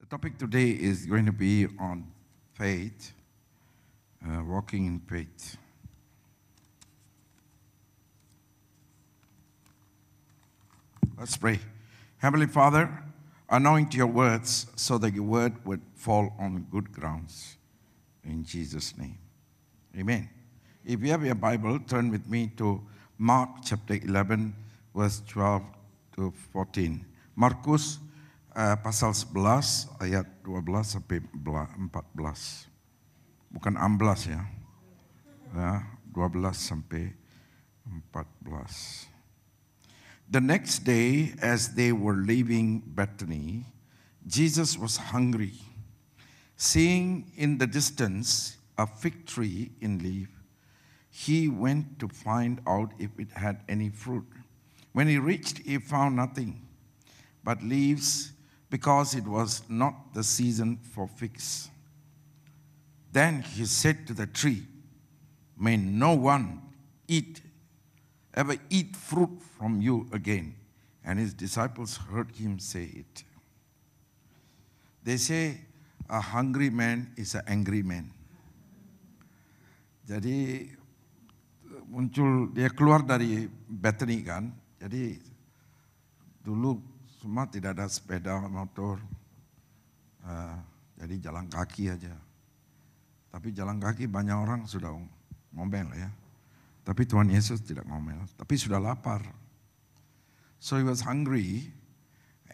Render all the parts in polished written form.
topic today is going to be on faith, walking in faith. Let's pray. Heavenly Father, anoint your words so that your word would fall on good grounds. In Jesus' name. Amen. If you have your Bible, turn with me to Mark chapter 11, verse 12 to 14. Markus pasal 11 ayat 12 sampai 14. Bukan 16 ya. 12 sampai 14. The next day, as they were leaving Bethany, Jesus was hungry. Seeing in the distance a fig tree in leaf, he went to find out if it had any fruit. When he reached, he found nothing but leaves, because it was not the season for figs. Then he said to the tree, "May no one ever eat fruit from you again." And his disciples heard him say it. They say a hungry man is an angry man. Jadi muncul, dia keluar dari Bethany kan. Jadi dulu semua tidak ada sepeda motor. Jadi jalan kaki aja. Tapi jalan kaki banyak orang sudah ngomel ya. Tapi Tuhan Yesus tidak ngomel, tapi sudah lapar. So he was hungry,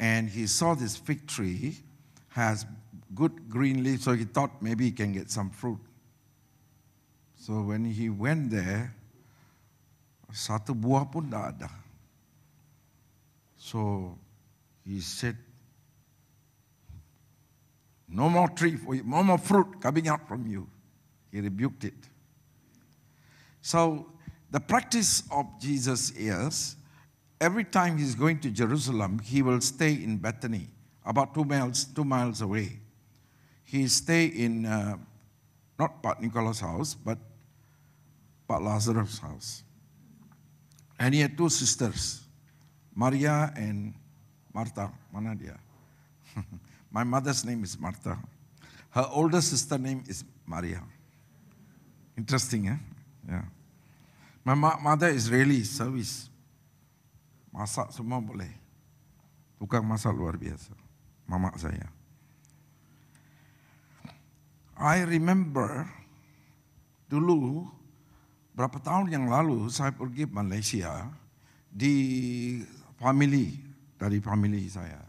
and he saw this fig tree has good green leaves, so he thought maybe he can get some fruit. So when he went there, satu buah pun tidak ada. So he said, "No more tree for you, no more fruit coming out from you." He rebuked it. So the practice of Jesus is, every time he's going to Jerusalem, he will stay in Bethany, about 2 miles away. He stay in, not Pat Nicholas' house, but Pat Lazarus' house. And he had 2 sisters, Maria and Martha. Mana dia? My mother's name is Martha. Her older sister name is Maria. Interesting, eh? Yeah. My mother is really service. Masak semua boleh. Tukang masak luar biasa. Mama saya. I remember dulu berapa tahun yang lalu saya pergi ke Malaysia dari family saya.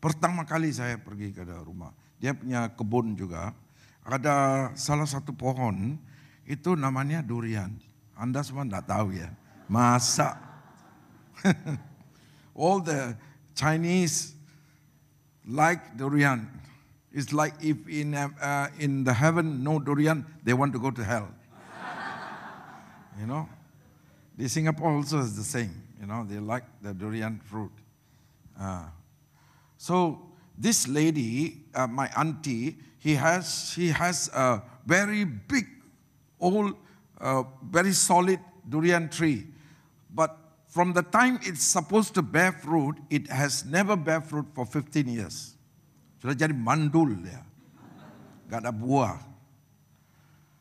Pertama kali saya pergi ke rumah. Dia punya kebun juga. Ada salah satu pohon itu namanya durian. Anda semua tidak tahu ya. Masa. All the Chinese like durian. It's like if in the heaven no durian, they want to go to hell. You know? The Singapore also is the same. You know, they like the durian fruit. So this lady, my auntie, she has a very big, old, very solid durian tree. But from the time it's supposed to bear fruit, it has never bear fruit for 15 years. Sudah jadi mandul ya. Gak ada buah.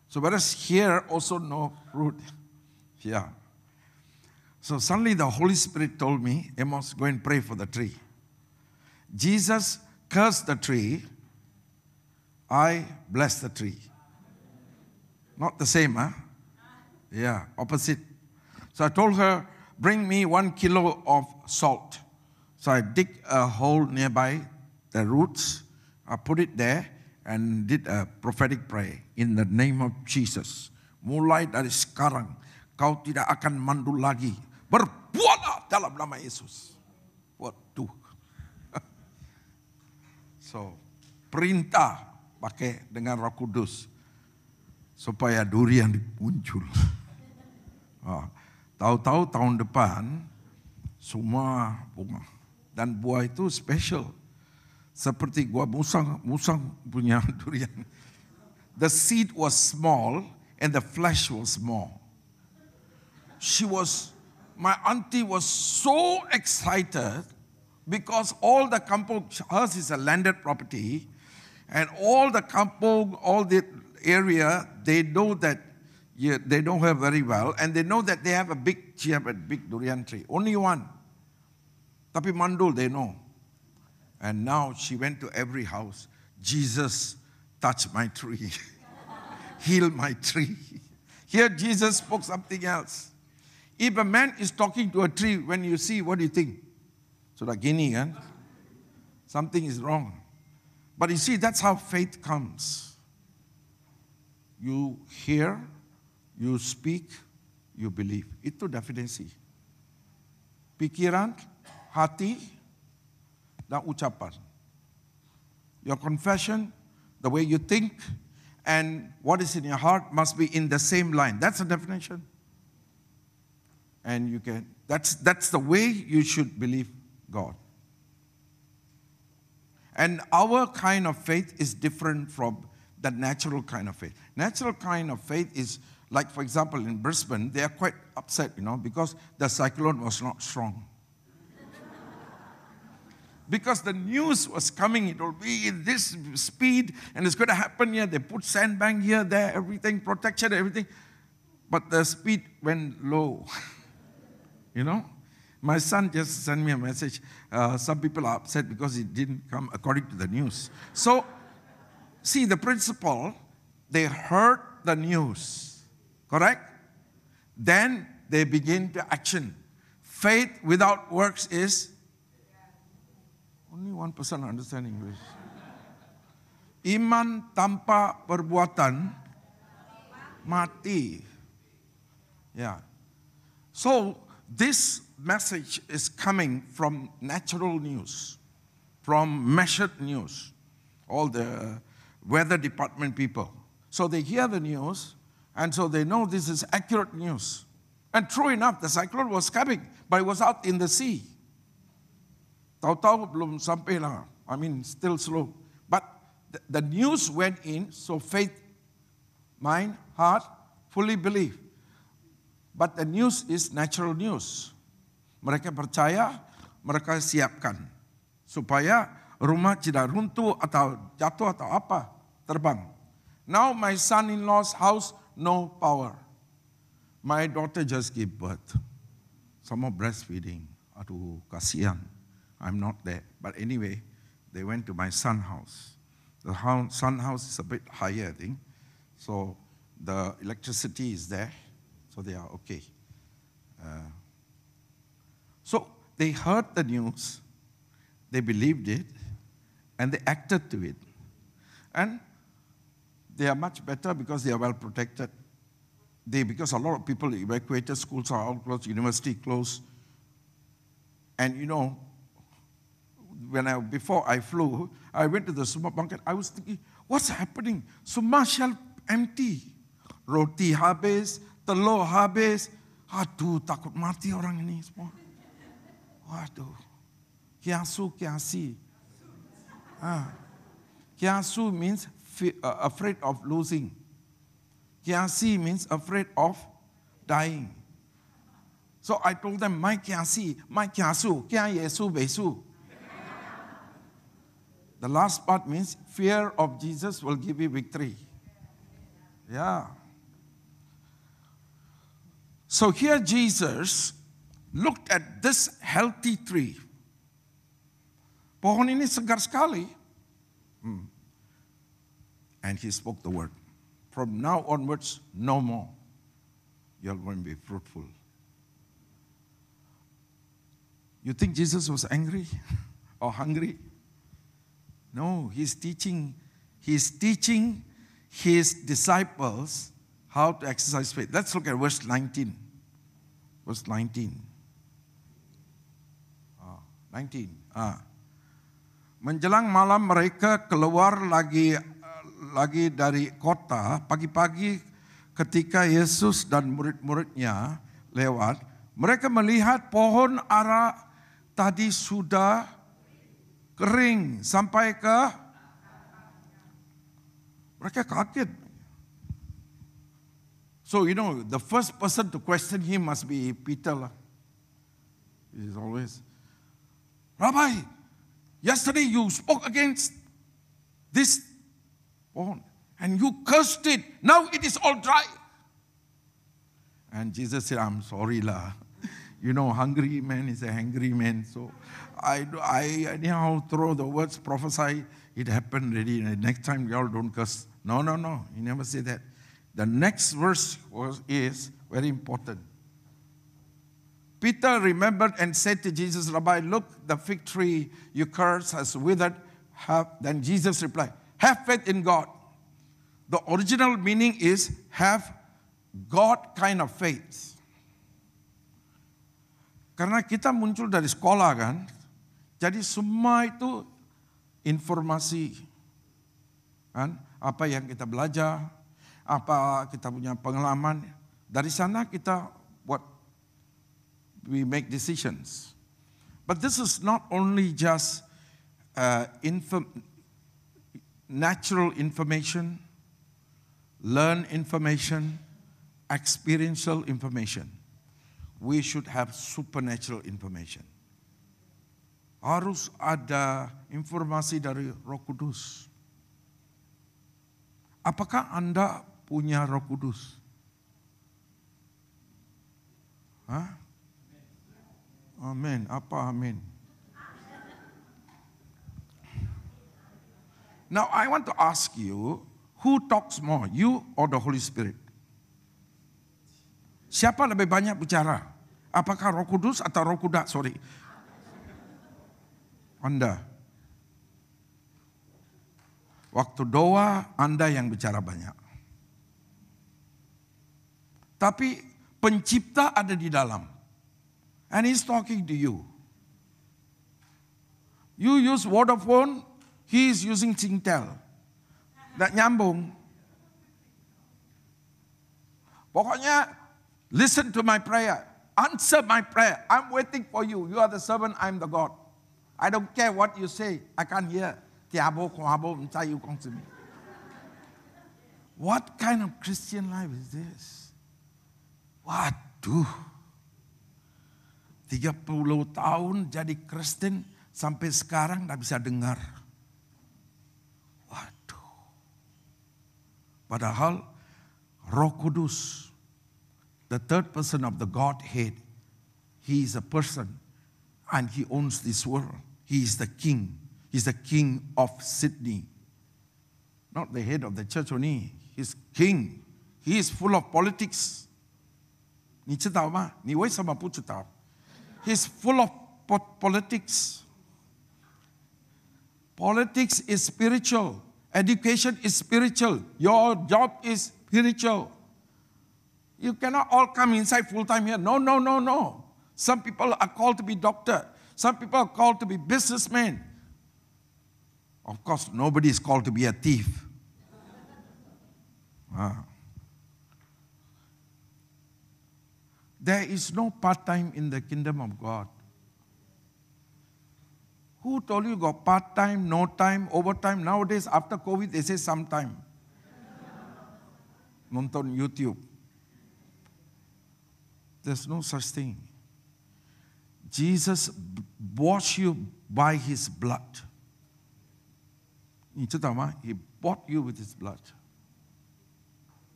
So whereas here also no fruit. Yeah. So suddenly the Holy Spirit told me, Amos, go and pray for the tree. Jesus cursed the tree. I bless the tree. Not the same, huh? Yeah, opposite. So I told her, bring me 1 kilo of salt. So I dig a hole nearby the roots. I put it there and did a prophetic prayer. In the name of Jesus. Mulai dari sekarang, kau tidak akan mandul lagi. Berbuatlah dalam nama Yesus. Waduh. So, perintah pakai dengan Roh Kudus supaya durian muncul. Tahu-tahu tahun depan semua bunga. Dan buah itu special. Seperti gua musang punya durian. The seed was small and the flesh was small. My auntie was so excited Because all the kampong, hers is a landed property, and all the kampong, all the area, they know that they know her very well, and they know that she have a big durian tree. Only one. Tapi Mandul, they know. And now she went to every house. Jesus, touch my tree. Heal my tree. Here Jesus spoke something else. If a man is talking to a tree, when you see, what do you think? So the gini, kan? Something is wrong. But you see, that's how faith comes. You hear, you speak, you believe. Itu definisi. Pikiran, hati, dan ucapan. Your confession, the way you think, and what is in your heart must be in the same line. That's the definition. And that's the way you should believe God. And our kind of faith is different from the natural kind of faith. Natural kind of faith is, like, for example, in Brisbane, they are quite upset, because the cyclone was not strong. Because the news was coming, it will be in this speed, and it's going to happen here. They put sandbank here, there, everything, protection, everything. But the speed went low. My son just sent me a message. Some people are upset because it didn't come according to the news. So, see the principle, they heard the news, correct? Then they begin to action. Faith without works is, only one person understands English. Iman tanpa perbuatan mati. Yeah. So, this message is coming from natural news, from measured news, all the weather department people. So they hear the news, and so they know this is accurate news. And true enough, the cyclone was coming, but it was out in the sea. Tahu-tahu belum sampai lah. Still slow. But the news went in, so faith, mind, heart, fully believe. But the news is natural news. Mereka percaya, mereka siapkan. Supaya rumah tidak runtuh atau jatuh atau apa, terbang. Now my son-in-law's house, no power. My daughter just gave birth. Some more breastfeeding. Aduh, kasihan. I'm not there. But anyway, they went to my son's house. The son's house is a bit higher, I think. So the electricity is there. So they are okay. So they heard the news, they believed it, and they acted to it. And they are much better because they are well protected. Because a lot of people evacuated, schools are all closed, university closed. And before I flew, I went to the supermarket. I was thinking, what's happening? Semua shelf empty. Roti habis, telur habis. Aduh, takut mati orang ini semua. Waduh. Kiasu, kiasi. Kiasu means afraid of losing. Kiasi means afraid of dying. So I told them, my kiasi, my kiasu, kia yesu besu. The last part means fear of Jesus will give you victory. Yeah. So here Jesus looked at this healthy tree. Pohon ini segar sekali. And he spoke the word. From now onwards, no more. You're going to be fruitful. You think Jesus was angry or hungry? No, he's teaching his disciples how to exercise faith. Let's look at verse 19. Verse 19. 19. Menjelang malam mereka keluar lagi dari kota. Pagi-pagi ketika Yesus dan murid-muridnya lewat, mereka melihat pohon ara tadi sudah kering sampai ke, mereka kaget. So, the first person to question him must be Peter. He's always, Rabbi, yesterday you spoke against this pond and you cursed it. Now it is all dry. And Jesus said, I'm sorry lah. You know, hungry man is a hungry man. So I anyhow throw the words, prophesy, it happened already. Next time y'all don't curse. No. He never said that. The next verse is very important. Peter remembered and said to Jesus, Rabbi, look, the fig tree you cursed has withered. Then Jesus replied, have faith in God. The original meaning is have God kind of faith. Karena kita muncul dari sekolah kan, jadi semua itu informasi. Kan? Apa yang kita belajar, apa kita punya pengalaman, dari sana kita we make decisions. But this is not only just natural information, learn information, experiential information. We should have supernatural information. Harus ada informasi dari Roh Kudus. Apakah Anda punya Roh Kudus? Hah? Amin. Apa amin? Now I want to ask you, who talks more, you or the Holy Spirit? Siapa lebih banyak bicara? Apakah Roh Kudus atau Roh Kuda? Sorry. Anda. Waktu doa, Anda yang bicara banyak. Tapi pencipta ada di dalam. And he's talking to you. You use Vodafone, he is using Singtel. Tak nyambung. Pokoknya, listen to my prayer. Answer my prayer. I'm waiting for you. You are the servant, I'm the God. I don't care what you say. I can't hear. What kind of Christian life is this? Waduh. 30 tahun jadi Kristen sampai sekarang tidak bisa dengar. Waduh. Padahal Roh Kudus, the third person of the Godhead, he is a person and he owns this world. He is the king. He's the king of Sydney. Not the head of the church only. He's king. He is full of politics. 你知道吗？你为什么不知道？ He's full of politics. Politics is spiritual. Education is spiritual. Your job is spiritual. You cannot all come inside full time here. No. Some people are called to be doctor. Some people are called to be businessmen. Of course, nobody is called to be a thief. There is no part-time in the kingdom of God. Who told you got part-time, no time, overtime? Nowadays, after COVID, they say sometime. Nonton YouTube. There's no such thing. Jesus bought you by his blood. He bought you with his blood.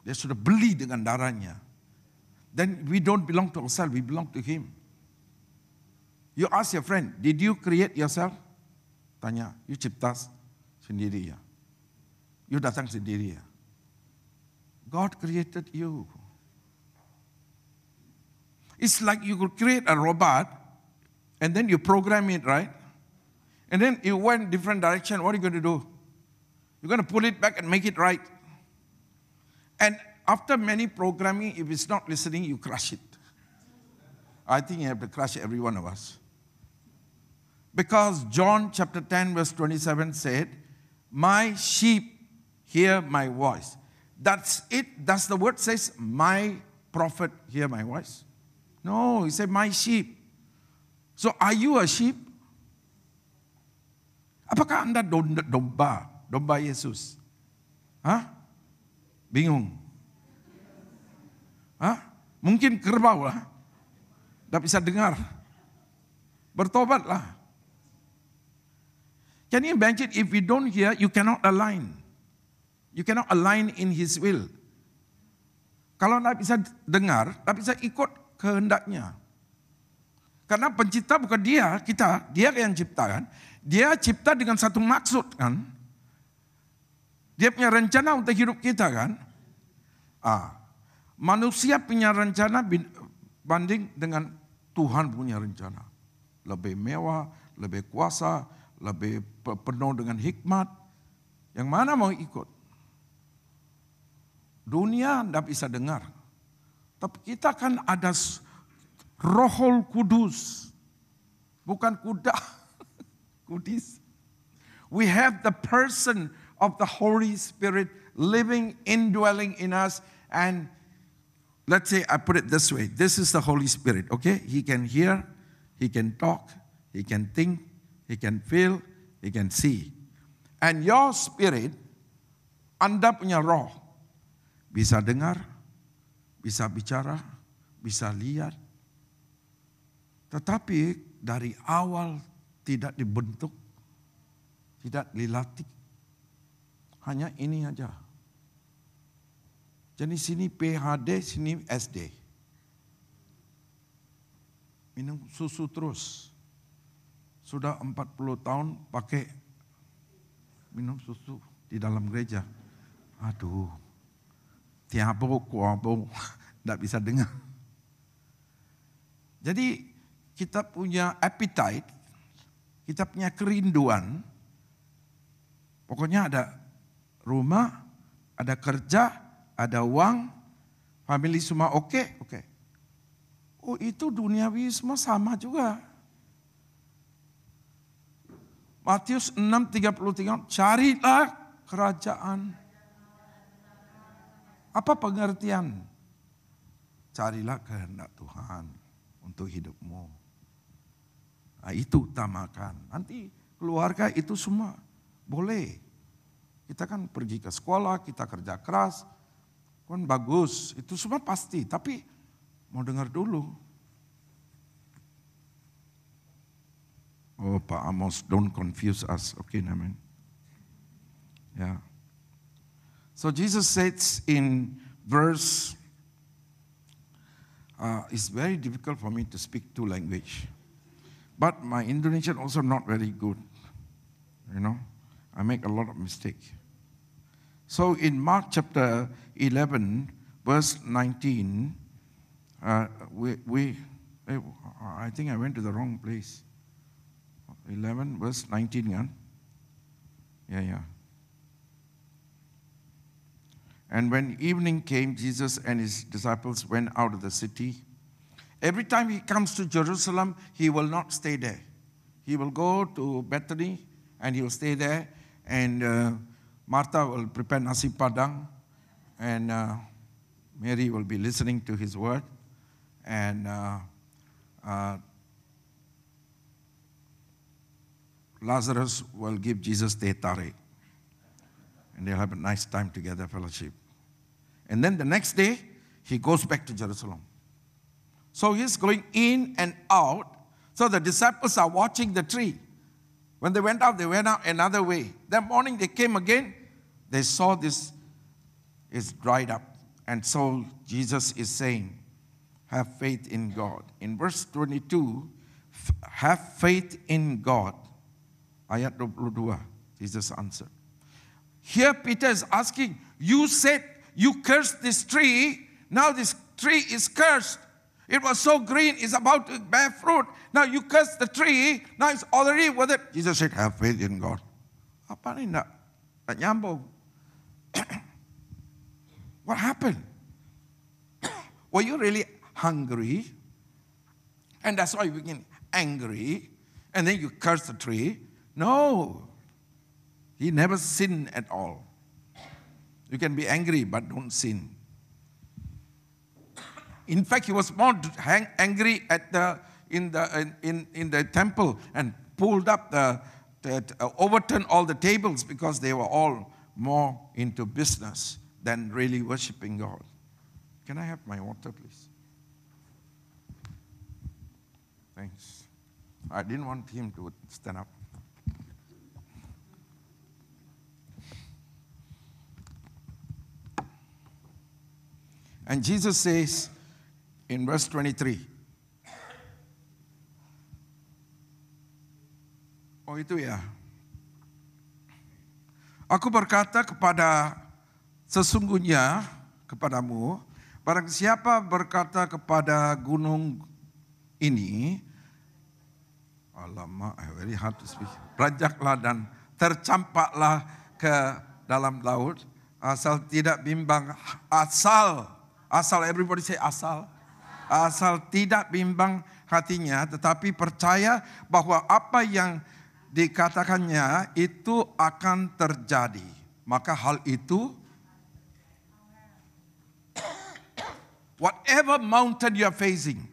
Dia sudah beli dengan darahnya. Then we don't belong to ourselves, we belong to him. You ask your friend, did you create yourself? Tanya, you cipta sendiri ya? You datang sendiri ya? God created you. It's like you could create a robot and then you program it, right? And then you went different direction. What are you going to do? You're going to pull it back and make it right. And after many programming, if it's not listening, you crush it. I think you have to crush every one of us. Because John chapter 10 verse 27 said, my sheep hear my voice. That's it. That's the word says, my prophet hear my voice. No, he said, my sheep. So are you a sheep? Apakah Anda domba Yesus? Hah? Bingung? Hah? Mungkin kerbau lah. Tak bisa dengar. Bertobatlah. Can you imagine if we don't hear, you cannot align. You cannot align in His will. Kalau tidak bisa dengar, tidak bisa ikut kehendaknya. Karena pencipta bukan dia, kita. Dia yang ciptakan. Dia cipta dengan satu maksud kan. Dia punya rencana untuk hidup kita kan. Manusia punya rencana banding dengan Tuhan punya rencana. Lebih mewah, lebih kuasa, lebih penuh dengan hikmat. Yang mana mau ikut? Dunia tidak bisa dengar. Tapi kita kan ada Roh Kudus. Bukan kuda. Kudis. We have the person of the Holy Spirit living, indwelling in us. And let's say, I put it this way. This is the Holy Spirit, okay? He can hear, He can talk, He can think, He can feel, He can see. And your spirit, Anda punya roh. Bisa dengar, bisa bicara, bisa lihat. Tetapi dari awal tidak dibentuk, tidak dilatih. Hanya ini aja. Jadi sini PhD, sini SD. Minum susu terus. Sudah 40 tahun pakai minum susu di dalam gereja. Aduh, tiabo, kuabo, tidak bisa dengar. Jadi kita punya appetite, kita punya kerinduan. Pokoknya ada rumah, ada kerja, ada uang, family semua oke. Oh itu duniawi semua sama juga. Matius 6:33, carilah kerajaan. Apa pengertian? Carilah kehendak Tuhan untuk hidupmu. Nah, itu utamakan. Nanti keluarga itu semua boleh. Kita kan pergi ke sekolah, kita kerja keras, kan bagus. Itu semua pasti. Tapi mau dengar dulu. Oh, Pak Amos, don't confuse us. Okay, amen. Yeah. So Jesus says in verse, it's very difficult for me to speak two language. But my Indonesian also not very good. You know, I make a lot of mistake. So in Mark chapter 11, verse 19, I think I went to the wrong place. 11 verse 19 kan? Yeah. And when evening came, Jesus and his disciples went out of the city. Every time he comes to Jerusalem, he will not stay there. He will go to Bethany and he will stay there. And Martha will prepare nasi padang. And Mary will be listening to his word. And Lazarus will give Jesus teh tarik. And they'll have a nice time together, fellowship. And then the next day, he goes back to Jerusalem. So he's going in and out. So the disciples are watching the tree. When they went out another way. That morning they came again. They saw this is dried up. And so Jesus is saying, have faith in God. In verse 22, have faith in God. Ayat 22, Jesus answered. Here Peter is asking, you said you cursed this tree. Now this tree is cursed. It was so green, it's about to bear fruit. Now you cursed the tree. Now it's already withered. Jesus said, have faith in God. Apa ni tak nyambung? What happened? Were you really hungry? And that's why you became angry. And then you cursed the tree. No. He never sinned at all. You can be angry, but don't sin. In fact, he was more angry in the temple and pulled up overturned all the tables because they were all more into business than really worshiping God. Can I have my water, please? Thanks. I didn't want him to stand up. And Jesus says in verse 23. Oh itu ya. Aku berkata sesungguhnya kepadamu, barang siapa berkata kepada gunung ini, alamak, very hard to speak. Beranjaklah dan tercampaklah ke dalam laut, asal tidak bimbang, asal everybody say asal tidak bimbang hatinya, tetapi percaya bahwa apa yang dikatakannya itu akan terjadi. Maka hal itu, whatever mountain you are facing,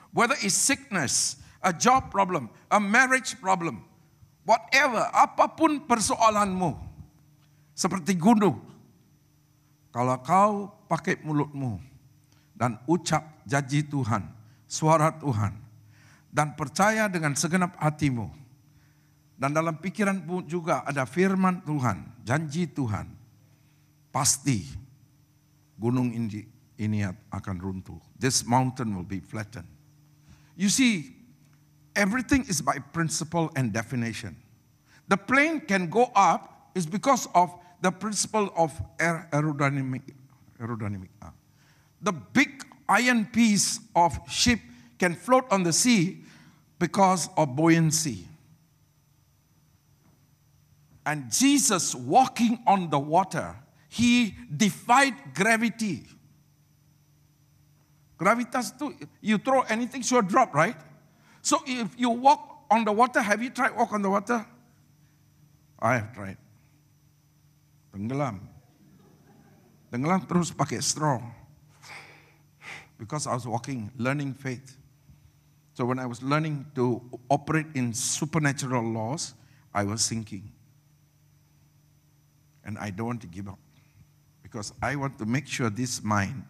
whether it's sickness, a job problem, a marriage problem, whatever, apapun persoalanmu, seperti gunung, kalau kau pakai mulutmu dan ucap janji Tuhan, suara Tuhan, dan percaya dengan segenap hatimu, dan dalam pikiranmu juga ada firman Tuhan, janji Tuhan, pasti gunung ini akan runtuh. This mountain will be flattened. You see, everything is by principle and definition. The plane can go up is because of the principle of aerodynamic. The big iron piece of ship can float on the sea because of buoyancy. And Jesus walking on the water, he defied gravity. Gravitas too, you throw anything, sure drop, right? So if you walk on the water, have you tried walk on the water? I have tried. Tenggelam terus pakai straw. Because I was walking, learning faith. So when I was learning to operate in supernatural laws, I was sinking. And I don't want to give up. Because I want to make sure this mind,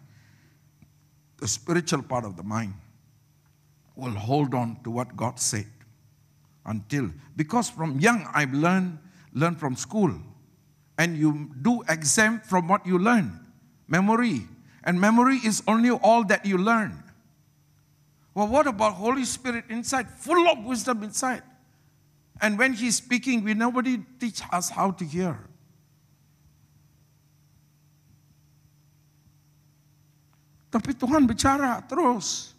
the spiritual part of the mind, will hold on to what God said. Because from young I've learned from school. And you do exam from what you learn. Memory. And memory is only all that you learn. Well, what about Holy Spirit inside? Full of wisdom inside. And when He's speaking, nobody teach us how to hear. Tapi Tuhan bicara terus.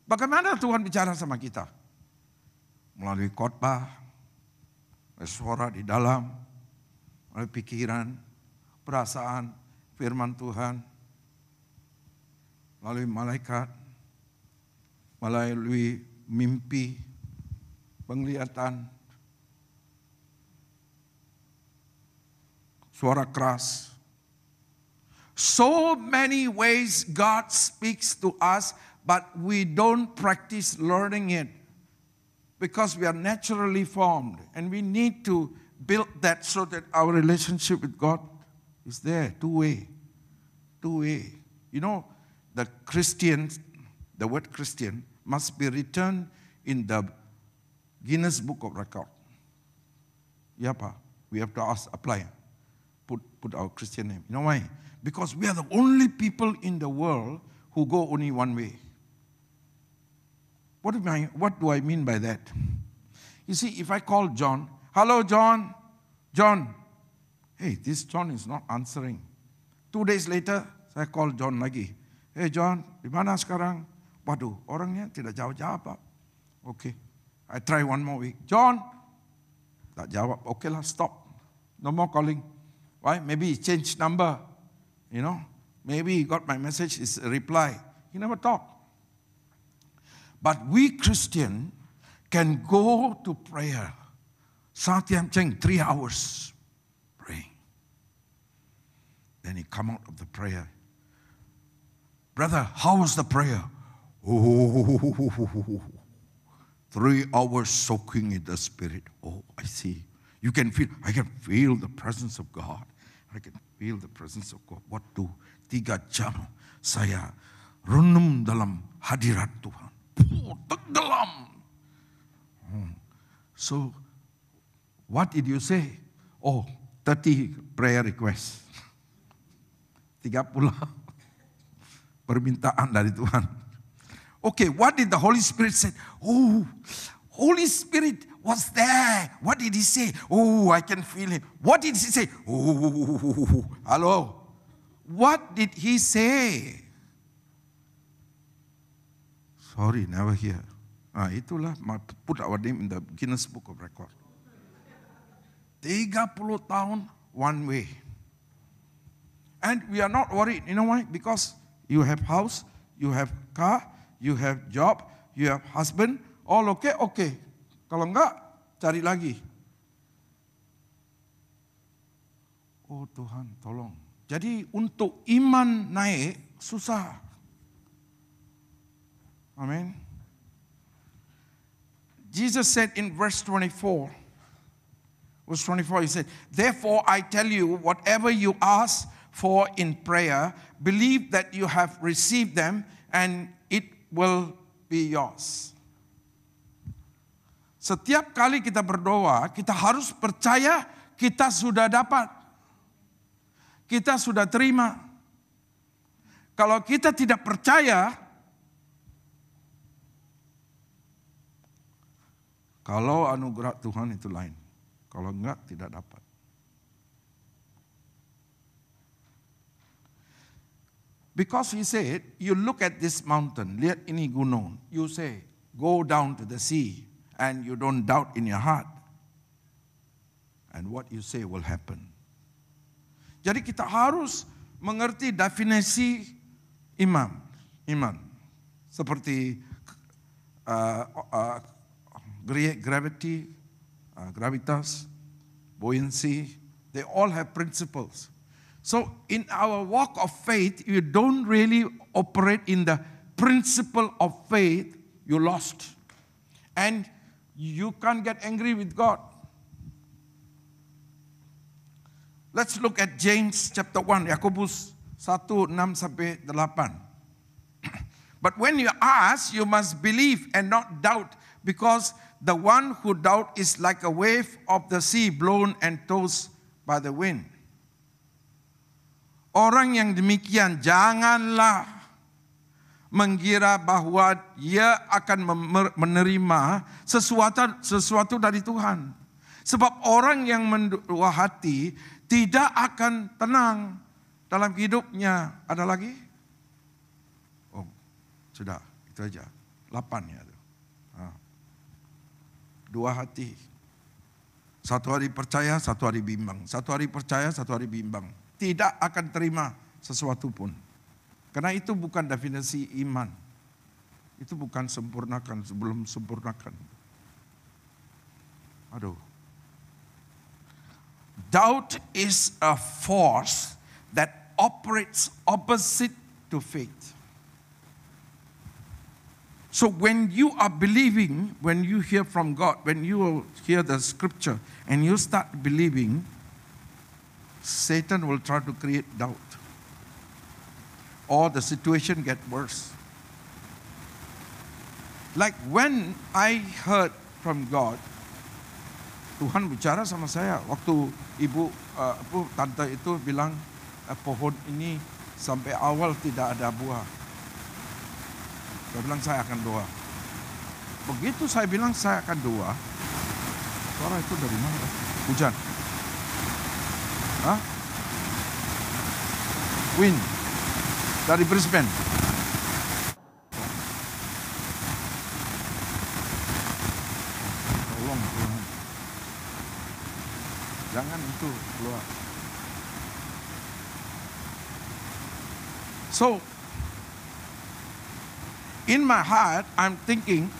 Bagaimana Tuhan bicara sama kita? Melalui khotbah, suara di dalam, melalui pikiran, perasaan, firman Tuhan, melalui malaikat, melalui mimpi, penglihatan, suara keras. So many ways God speaks to us, but we don't practice learning it because we are naturally formed, and we need to build that so that our relationship with God is there, two-way. You know, the word Christian must be written in the Guinness Book of Record. Yeah, we have to apply, put our Christian name. You know why? Because we are the only people in the world who go only one way. What do I mean by that? You see, if I call John, hello John, hey, this John is not answering. 2 days later, saya call John lagi. Hey John, di mana sekarang? Waduh, orangnya tidak jawab-jawab. Okay, I try one more week. John, tak jawab. Okay lah, stop. No more calling. Why? Maybe he changed number. You know, maybe he got my message, is a reply. He never talked. But we Christian can go to prayer. Satyam Cheng, 3 hours praying. Then he come out of the prayer. Brother, how was the prayer? Oh, 3 hours soaking in the Spirit. Oh, I see. I can feel the presence of God. I can feel the presence of God. Waktu 3 jam saya renung dalam hadirat Tuhan. Tenggelam. So, what did you say? Oh, 30 prayer requests. 30. permintaan dari Tuhan. Okay, what did the Holy Spirit say? Oh, Holy Spirit was there. What did he say? Oh, I can feel him. What did he say? Oh, hello. What did he say? Sorry, never hear. Itulah, put our name in the Guinness Book of Record. 30 tahun, one way. And we are not worried. You know why? Because you have house, you have car, you have job, you have husband. All okay, okay. Kalau enggak, cari lagi. Oh Tuhan, tolong. Jadi untuk iman naik, susah. Amen. Jesus said in verse 24, he said, therefore I tell you, whatever you ask for in prayer, believe that you have received them and it will be yours. Setiap kali kita berdoa, kita harus percaya kita sudah dapat. Kita sudah terima. Kalau kita tidak percaya, kalau anugerah Tuhan itu lain. Kalau enggak, tidak dapat. Because he said, you look at this mountain, lihat ini gunung. You say, go down to the sea, and you don't doubt in your heart. And what you say will happen. Jadi kita harus mengerti definisi iman. Seperti gravity, gravitas, buoyancy, they all have principles. So in our walk of faith, you don't really operate in the principle of faith, you lost. And you can't get angry with God. Let's look at James chapter 1, Yakobus 1:6-8. But when you ask, you must believe and not doubt, because the one who doubts is like a wave of the sea blown and tossed by the wind. Orang yang demikian janganlah mengira bahwa ia akan menerima sesuatu dari Tuhan. Sebab orang yang mendua hati tidak akan tenang dalam hidupnya. Ada lagi? Oh, sudah, itu aja. 8 ya. Dua hati. Satu hari percaya, satu hari bimbang. Satu hari percaya, satu hari bimbang. Tidak akan terima sesuatu pun. Karena itu bukan definisi iman. Itu bukan sempurnakan sebelum sempurnakan. Aduh. Doubt is a force that operates opposite to faith. So when you are believing, when you hear from God, when you hear the scripture and you start believing, Satan will try to create doubt. Or the situation get worse. Like when I heard from God, Tuhan bicara sama saya waktu tante itu bilang pohon ini sampai awal tidak ada buah. Saya bilang saya akan doa. Begitu saya bilang saya akan doa, suara itu dari mana? Hujan. Hah? Wind. Dari Brisbane. Tolong Tuhan. Jangan itu keluar. So, in my heart, I'm thinking,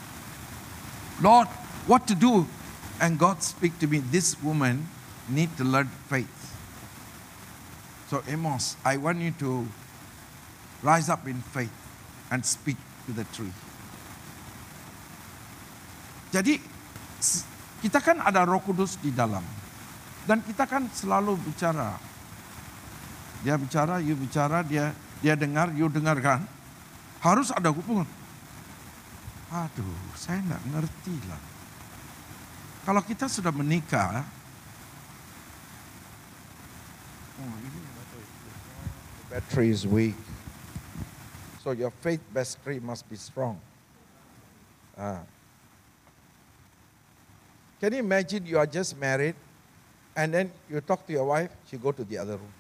Lord, what to do? And God speak to me, this woman need to learn faith. So Amos, I want you to rise up in faith and speak to the tree. Jadi, kita kan ada Roh Kudus di dalam. Dan kita kan selalu bicara. Dia bicara, you bicara, dia dengar, you dengarkan. Harus ada hubungan. Aduh, saya enggak ngerti lah. Kalau kita sudah menikah, oh ini the battery is weak. So your faith vestry must be strong. Can you imagine you are just married and then you talk to your wife, she go to the other room.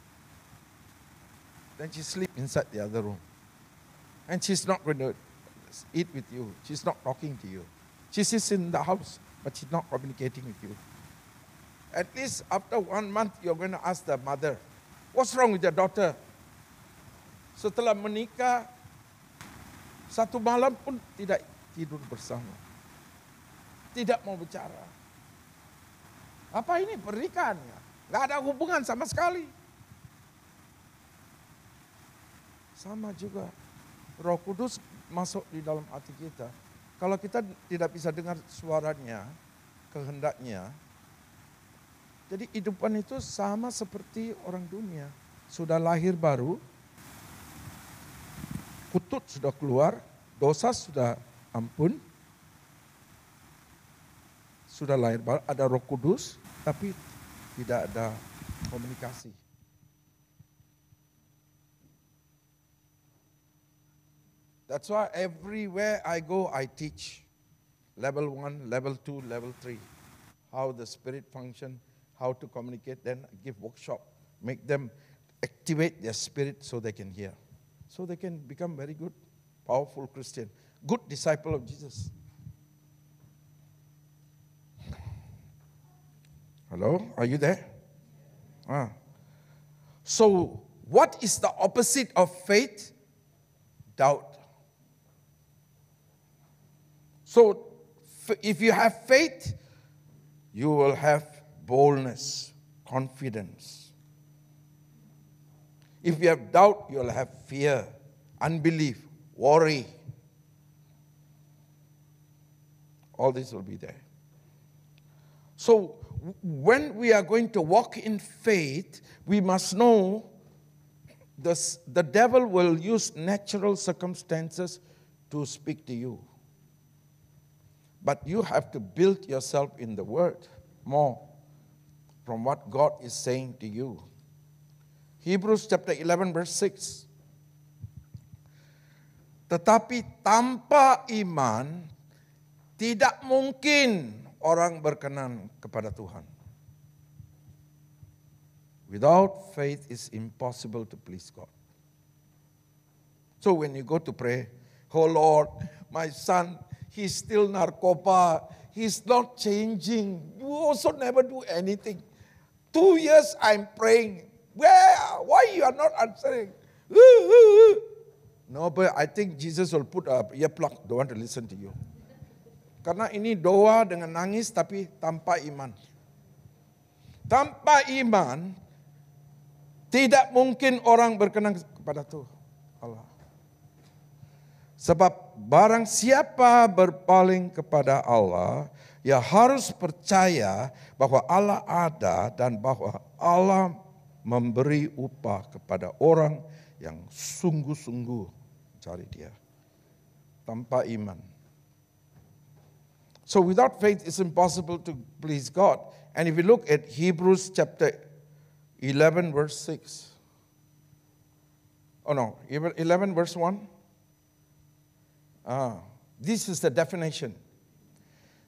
Then she sleep inside the other room. And she's not going to eat with you. She's not talking to you. She sits in the house, but she's not communicating with you. At least after 1 month, you're going to ask the mother, what's wrong with your daughter? Setelah menikah, 1 malam pun tidak tidur bersama. Tidak mau bicara. Apa ini pernikahan? Nggak ada hubungan sama sekali. Sama juga, Roh Kudus masuk di dalam hati kita. Kalau kita tidak bisa dengar suaranya, kehendaknya, jadi hidupan itu sama seperti orang dunia. Sudah lahir baru, kutut sudah keluar, dosa sudah ampun, sudah lahir baru, ada Roh Kudus, tapi tidak ada komunikasi. That's why everywhere I go, I teach. Level 1, level 2, level 3. How the Spirit function, how to communicate. Then I give workshop. Make them activate their spirit so they can hear. So they can become very good, powerful Christian. Good disciple of Jesus. Hello, are you there? So, what is the opposite of faith? Doubt. So, if you have faith, you will have boldness, confidence. If you have doubt, you'll have fear, unbelief, worry. All this will be there. So, when we are going to walk in faith, we must know the devil will use natural circumstances to speak to you. But you have to build yourself in the Word more from what God is saying to you. Hebrews chapter 11 verse 6. Tetapi tanpa iman, tidak mungkin orang berkenan kepada Tuhan. Without faith, it's impossible to please God. So when you go to pray, oh Lord, my son, he's still narcoba. He's not changing. You also never do anything. 2 years I'm praying. Why you are not answering? No, but I think Jesus will put a earplug. Don't want to listen to you. Karena ini doa dengan nangis tapi tanpa iman. Tanpa iman, tidak mungkin orang berkenan kepada Tuhan Allah. Sebab barang siapa berpaling kepada Allah, ya harus percaya bahwa Allah ada dan bahwa Allah memberi upah kepada orang yang sungguh-sungguh cari Dia. Tanpa iman. So without faith, it's impossible to please God. And if you look at Hebrews chapter 11 verse 6. Oh no, 11 verse 1. This is the definition.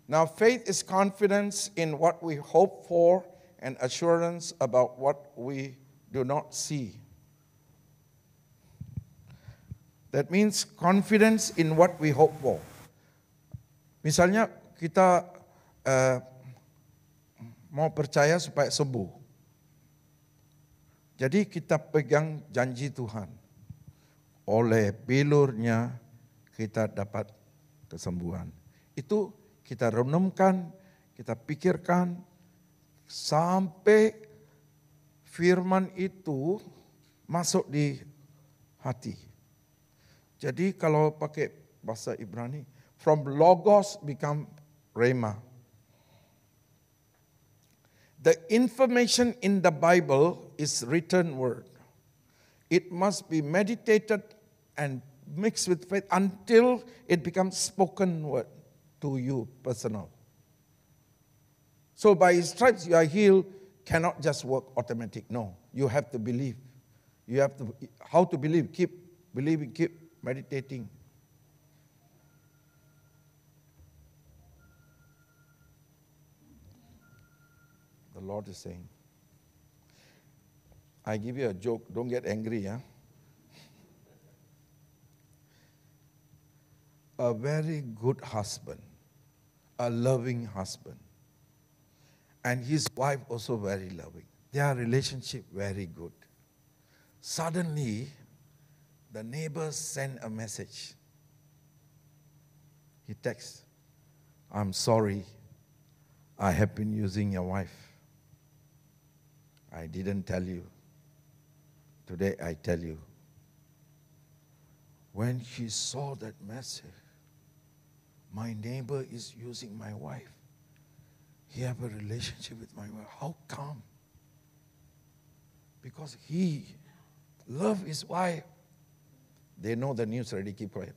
Now, faith is confidence in what we hope for and assurance about what we do not see. That means confidence in what we hope for. Misalnya kita mau percaya supaya sembuh. Jadi kita pegang janji Tuhan. Oleh bilurnya kita dapat kesembuhan. Itu kita renungkan, kita pikirkan, sampai firman itu masuk di hati. Jadi kalau pakai bahasa Ibrani, from logos become rhema. The information in the Bible is written word. It must be meditated and mixed with faith until it becomes spoken word to you personal. So by His stripes you are healed cannot just work automatic. No, you have to believe. You have to, how to believe? Keep believing, keep meditating. The Lord is saying, I give you a joke, don't get angry, huh? A very good husband, a loving husband, and his wife also very loving. Their relationship very good. Suddenly, the neighbor sent a message. He texts, I'm sorry, I have been using your wife. I didn't tell you. Today I tell you. When she saw that message, my neighbor is using my wife. He have a relationship with my wife. How come? Because he love his wife. They know the news already, keep quiet.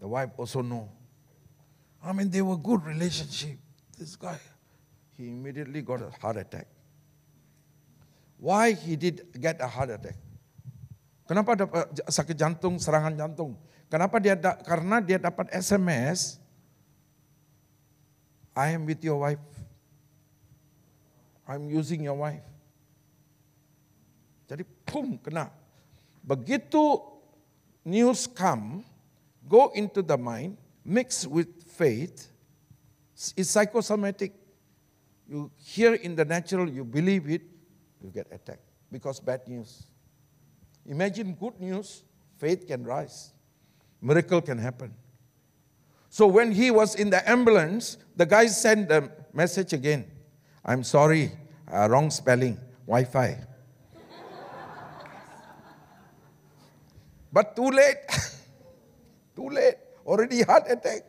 The wife also know. I mean, they were good relationship. This guy, he immediately got a heart attack. Why he did get a heart attack? Kenapa dapat sakit jantung, serangan jantung? Kenapa karena dia dapat SMS, I am with your wife. I'm using your wife. Jadi boom, kena. Begitu news come, go into the mind, mix with faith, it's psychosomatic. You hear in the natural, you believe it, you get attacked because bad news. Imagine good news, faith can rise. Miracle can happen. So when he was in the ambulance, the guy sent the message again. I'm sorry, wrong spelling, Wi-Fi. But too late. Too late. Already heart attack.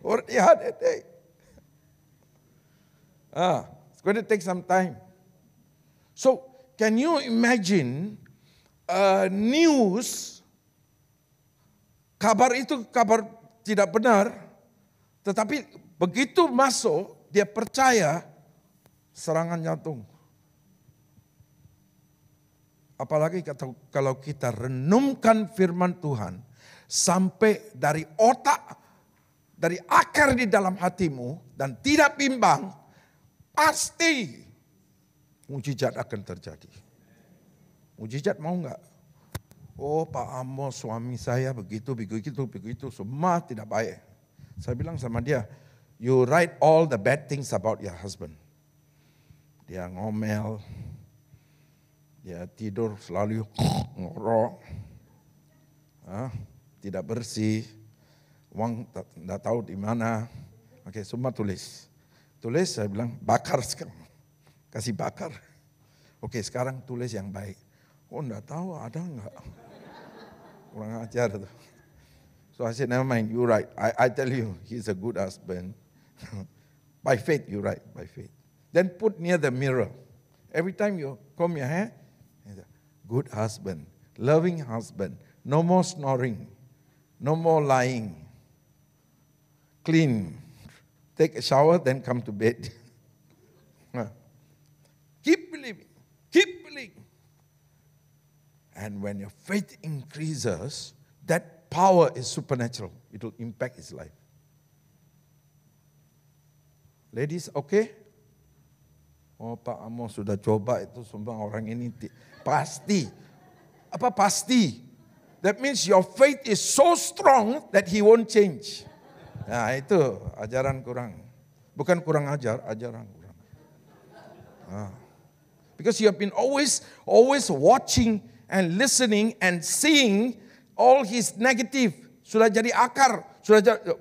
Already heart attack. It's going to take some time. So, can you imagine news, kabar itu kabar tidak benar, tetapi begitu masuk, dia percaya serangan jantung. Apalagi kalau kita renungkan firman Tuhan, sampai dari otak, dari akar di dalam hatimu, dan tidak bimbang, pasti mujizat akan terjadi. Mujizat mau enggak? Oh Pak Amos, suami saya begitu, semua tidak baik. Saya bilang sama dia, you write all the bad things about your husband. Dia ngomel, dia tidur selalu ngorok, tidak bersih, uang tidak tahu di mana. Oke, semua tulis. Tulis, saya bilang, bakar sekarang. Kasih bakar. Oke, sekarang tulis yang baik. Oh, enggak tahu ada enggak. Kurang ajar tuh. So I said, never mind, you write. I tell you, he's a good husband. By faith, you write, by faith. Then put near the mirror. Every time you comb your hair, good husband, loving husband, no more snoring, no more lying, clean, take a shower, then come to bed. Keep believing, keep believing. And when your faith increases, that power is supernatural. It will impact his life. Ladies, okay? Oh Pak Amos sudah coba itu semua orang ini pasti. Apa pasti? That means your faith is so strong that he won't change. Nah itu ajaran kurang. Bukan kurang ajar, ajaran kurang. Because you have been always watching and listening and seeing all his negative. Sudah jadi akar, sudah jadi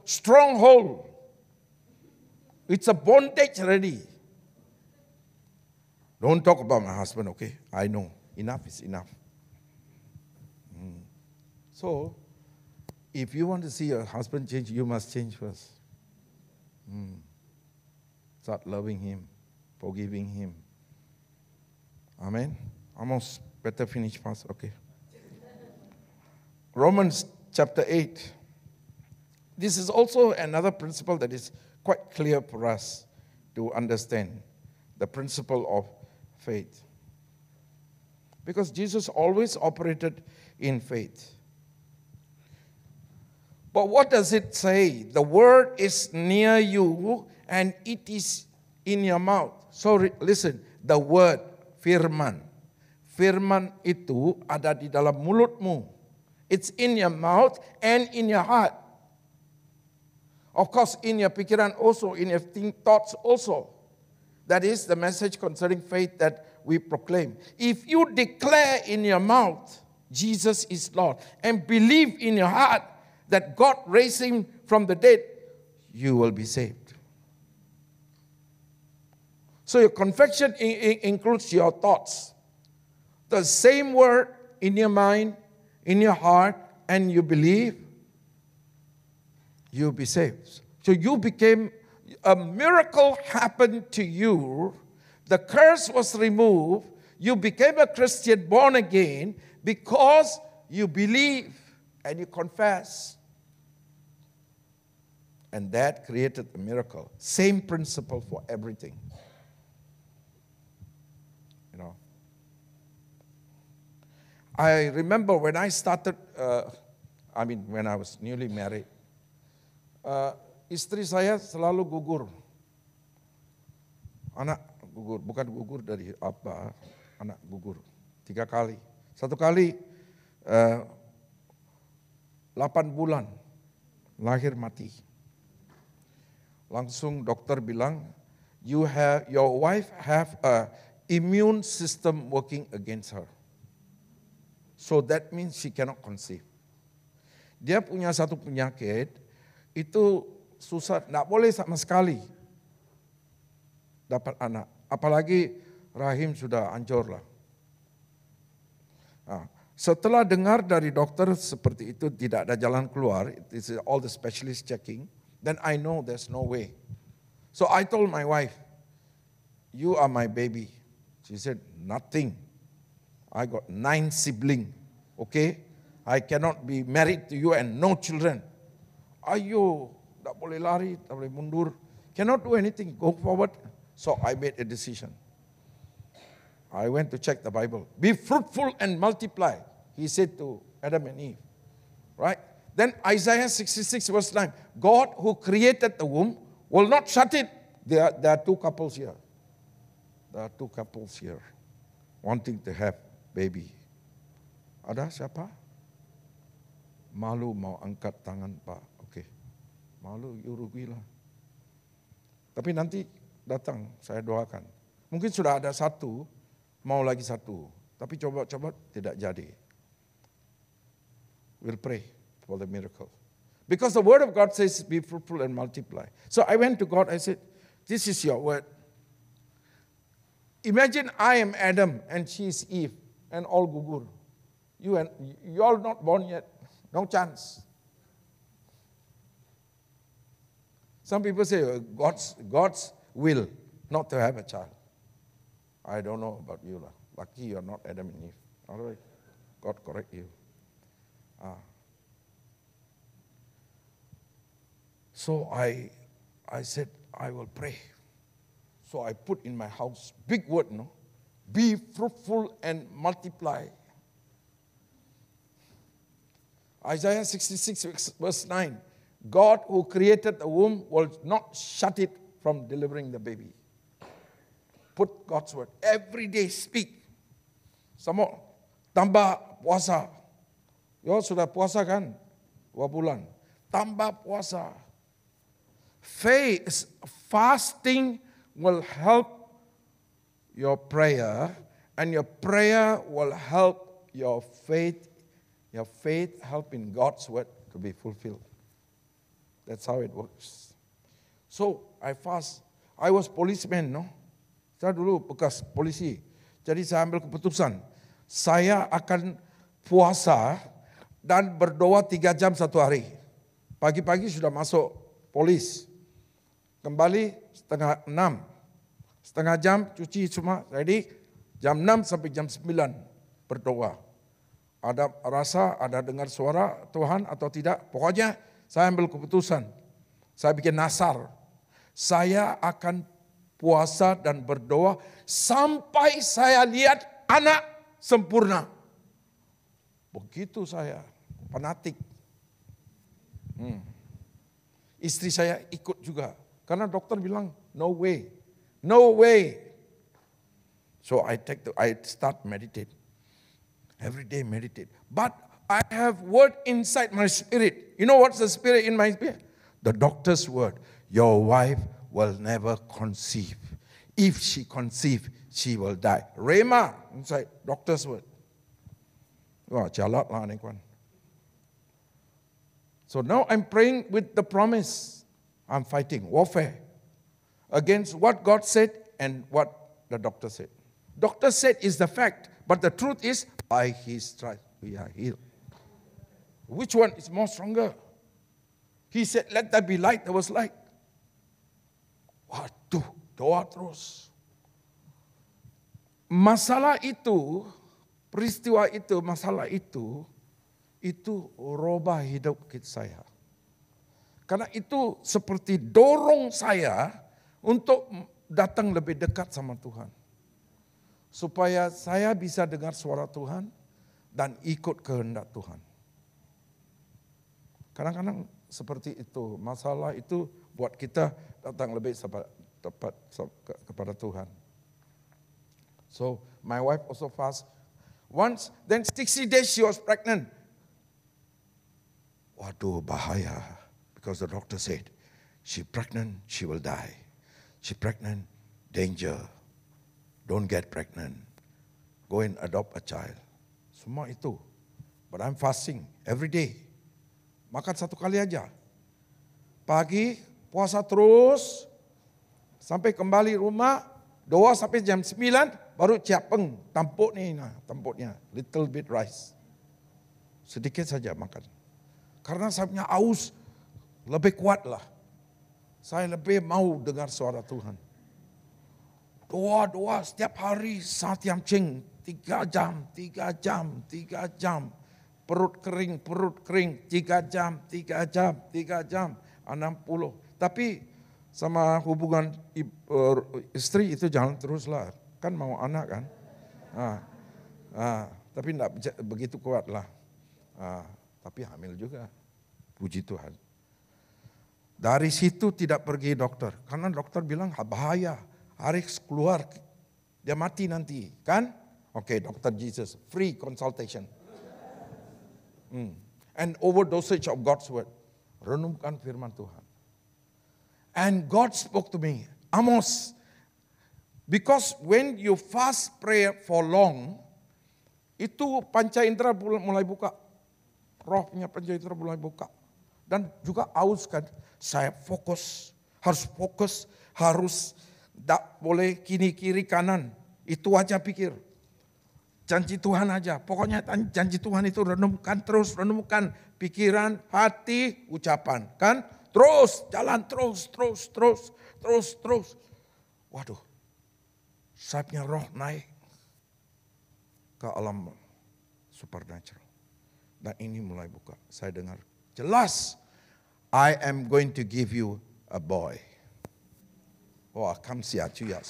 stronghold. It's a bondage already. Don't talk about my husband, okay? I know. Enough is enough. So, if you want to see your husband change, you must change first. Start loving him, forgiving him. Amen? Almost better finish fast, okay. Romans chapter 8. This is also another principle that is quite clear for us to understand. The principle of faith. Because Jesus always operated in faith. But what does it say? The word is near you and it is in your mouth. So listen, the word, firman. Firman itu ada di dalam mulutmu. It's in your mouth and in your heart. Of course, in your pikiran also, in your thoughts also. That is the message concerning faith that we proclaim. If you declare in your mouth, Jesus is Lord, and believe in your heart that God raised him from the dead, you will be saved. So your confession includes your thoughts. The same word in your mind, in your heart, and you believe, you'll be saved. So you became, a miracle happened to you. The curse was removed. You became a Christian born again because you believe and you confess. And that created a miracle. Same principle for everything. You know. I remember when I started, when I was newly married, istri saya selalu gugur. Anak gugur, bukan gugur dari apa, anak gugur 3 kali. Satu kali 8 bulan lahir mati. Langsung dokter bilang, your wife have a immune system working against her. So that means she cannot conceive. Dia punya satu penyakit, itu susah, tidak boleh sama sekali dapat anak. Apalagi rahim sudah hancur lah. Nah, setelah dengar dari dokter seperti itu tidak ada jalan keluar, this is all the specialist checking, then I know there's no way. So I told my wife, you are my baby. She said, nothing. I got 9 siblings, okay? I cannot be married to you and no children. Ayo, tak boleh lari, tak boleh mundur. Cannot do anything, go forward. So I made a decision. I went to check the Bible. Be fruitful and multiply, he said to Adam and Eve. Right? Then Isaiah 66 verse 9. God who created the womb will not shut it. There are 2 couples here. There are 2 couples here wanting to have baby. Ada siapa? Malu mau angkat tangan Pak. Oke. Malu, you rugilah. Tapi nanti datang, saya doakan. Mungkin sudah ada 1, mau lagi 1. Tapi coba-coba tidak jadi. We'll pray for the miracle. Because the word of God says, be fruitful and multiply. So I went to God, I said, this is your word. Imagine I am Adam and she is Eve and all gugur. You all not born yet. No chance. Some people say God's will not to have a child. I don't know about you lah. Lucky you are not Adam and Eve. All right, God correct you. So I said I will pray. So I put in my house big word, no, be fruitful and multiply. Isaiah 66 verse 9. God who created the womb will not shut it from delivering the baby. Put God's word. Every day speak. Sama tambah puasa. Yo sudah puasa kan? 2 bulan. Tambah puasa. Faith, fasting will help your prayer, and your prayer will help your faith. Your faith help in God's word to be fulfilled. That's how it works. So I fast. I was policeman, no? Saya dulu bekas polisi. Jadi saya ambil keputusan. Saya akan puasa dan berdoa 3 jam 1 hari. Pagi-pagi sudah masuk polis. Kembali 5:30. Setengah jam cuci semua. Jadi jam 6 sampai jam 9 berdoa. Ada rasa, ada dengar suara Tuhan atau tidak. Pokoknya saya ambil keputusan. Saya bikin nasar. Saya akan puasa dan berdoa sampai saya lihat anak sempurna. Begitu saya fanatik. Istri saya ikut juga. Karena dokter bilang, no way. No way. So I start meditate. Every day meditate. But I have word inside my spirit. You know what's the spirit in my spirit? The doctor's word. Your wife will never conceive. If she conceive, she will die. Rema inside doctor's word. Wah, jalat lah ni kawan. So now I'm praying with the promise. I'm fighting warfare against what God said and what the doctor said. Doctor said is the fact, but the truth is by His stripes we are healed. Which one is more stronger? He said, let there be light. There was light. Waduh, doa terus. Masalah itu, peristiwa itu, masalah itu rubah hidup saya. Karena itu seperti dorong saya untuk datang lebih dekat sama Tuhan. Supaya saya bisa dengar suara Tuhan dan ikut kehendak Tuhan. Kadang-kadang seperti itu, masalah itu buat kita datang lebih tepat kepada Tuhan. So my wife also fast once, then 60 days she was pregnant. Waduh, bahaya. Because the doctor said, she pregnant, she will die. She pregnant, danger. Don't get pregnant. Go and adopt a child. Semua itu. But I'm fasting every day. Makan satu kali aja. Pagi, puasa terus. Sampai kembali rumah, doa sampai jam 9, baru ciapeng. Tampuk ni, tampuknya. Little bit rice. Sedikit saja makan. Karena saya punya aus, lebih kuat lah. Saya lebih mau dengar suara Tuhan. Doa setiap hari, setiap cing. 3 jam. Perut kering, 3 jam, 60. Tapi sama hubungan istri itu jangan teruslah. Kan mau anak kan. Tapi tidak begitu kuat lah. Tapi hamil juga. Puji Tuhan. Dari situ tidak pergi dokter. Karena dokter bilang bahaya. Harus keluar. Dia mati nanti. Kan? Oke, Dr. Jesus. Free consultation. And overdosage of God's word. Renungkan firman Tuhan. And God spoke to me. Amos. Because when you fast prayer for long, itu panca indera mulai buka. Rohnya panca indera mulai buka. Dan juga aus kan. Saya harus fokus, tak boleh kiri kanan. Itu aja pikir. Janji Tuhan aja. Pokoknya janji Tuhan itu renungkan terus, renungkan pikiran, hati, ucapan. Kan? Terus, jalan terus. Waduh, saya punya roh naik ke alam supernatural. Dan ini mulai buka. Saya dengar jelas, I am going to give you a boy. Wah, kamsiacu ya.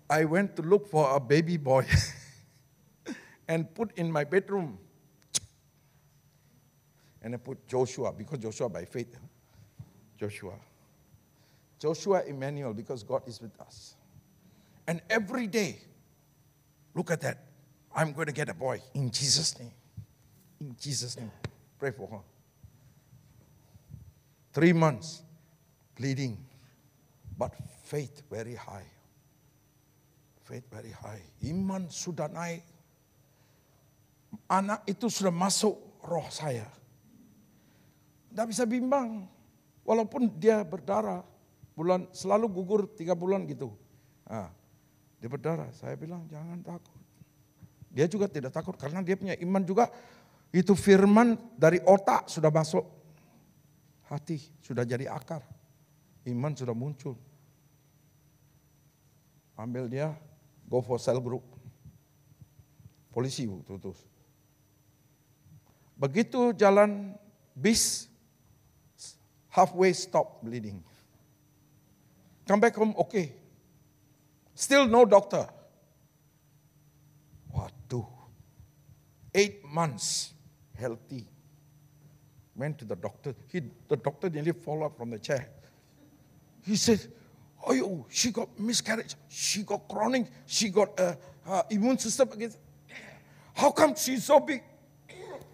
I went to look for a baby boy and put in my bedroom. And I put Joshua, because Joshua by faith. Joshua Emmanuel, because God is with us. And every day, look at that. I'm going to get a boy in Jesus' name. In Jesus' name. Pray for her. 3 months, bleeding, but faith very high. Faith very high. Iman sudah naik. Anak itu sudah masuk roh saya. Tidak bisa bimbang. Walaupun dia berdarah. Selalu gugur 3 bulan gitu. Dia berdarah. Saya bilang jangan takut. Dia juga tidak takut karena dia punya iman juga. Itu firman dari otak sudah masuk. Hati sudah jadi akar. Iman sudah muncul. Ambil dia. Go for cell group. Polisi terus. Begitu jalan bis, halfway stop bleeding. Come back home, okay. Still no doctor. Waduh. 8 months healthy. Went to the doctor. The doctor nearly fall up from the chair. He said, oh, she got miscarriage. She got chronic. She got immune system against. How come she's so big?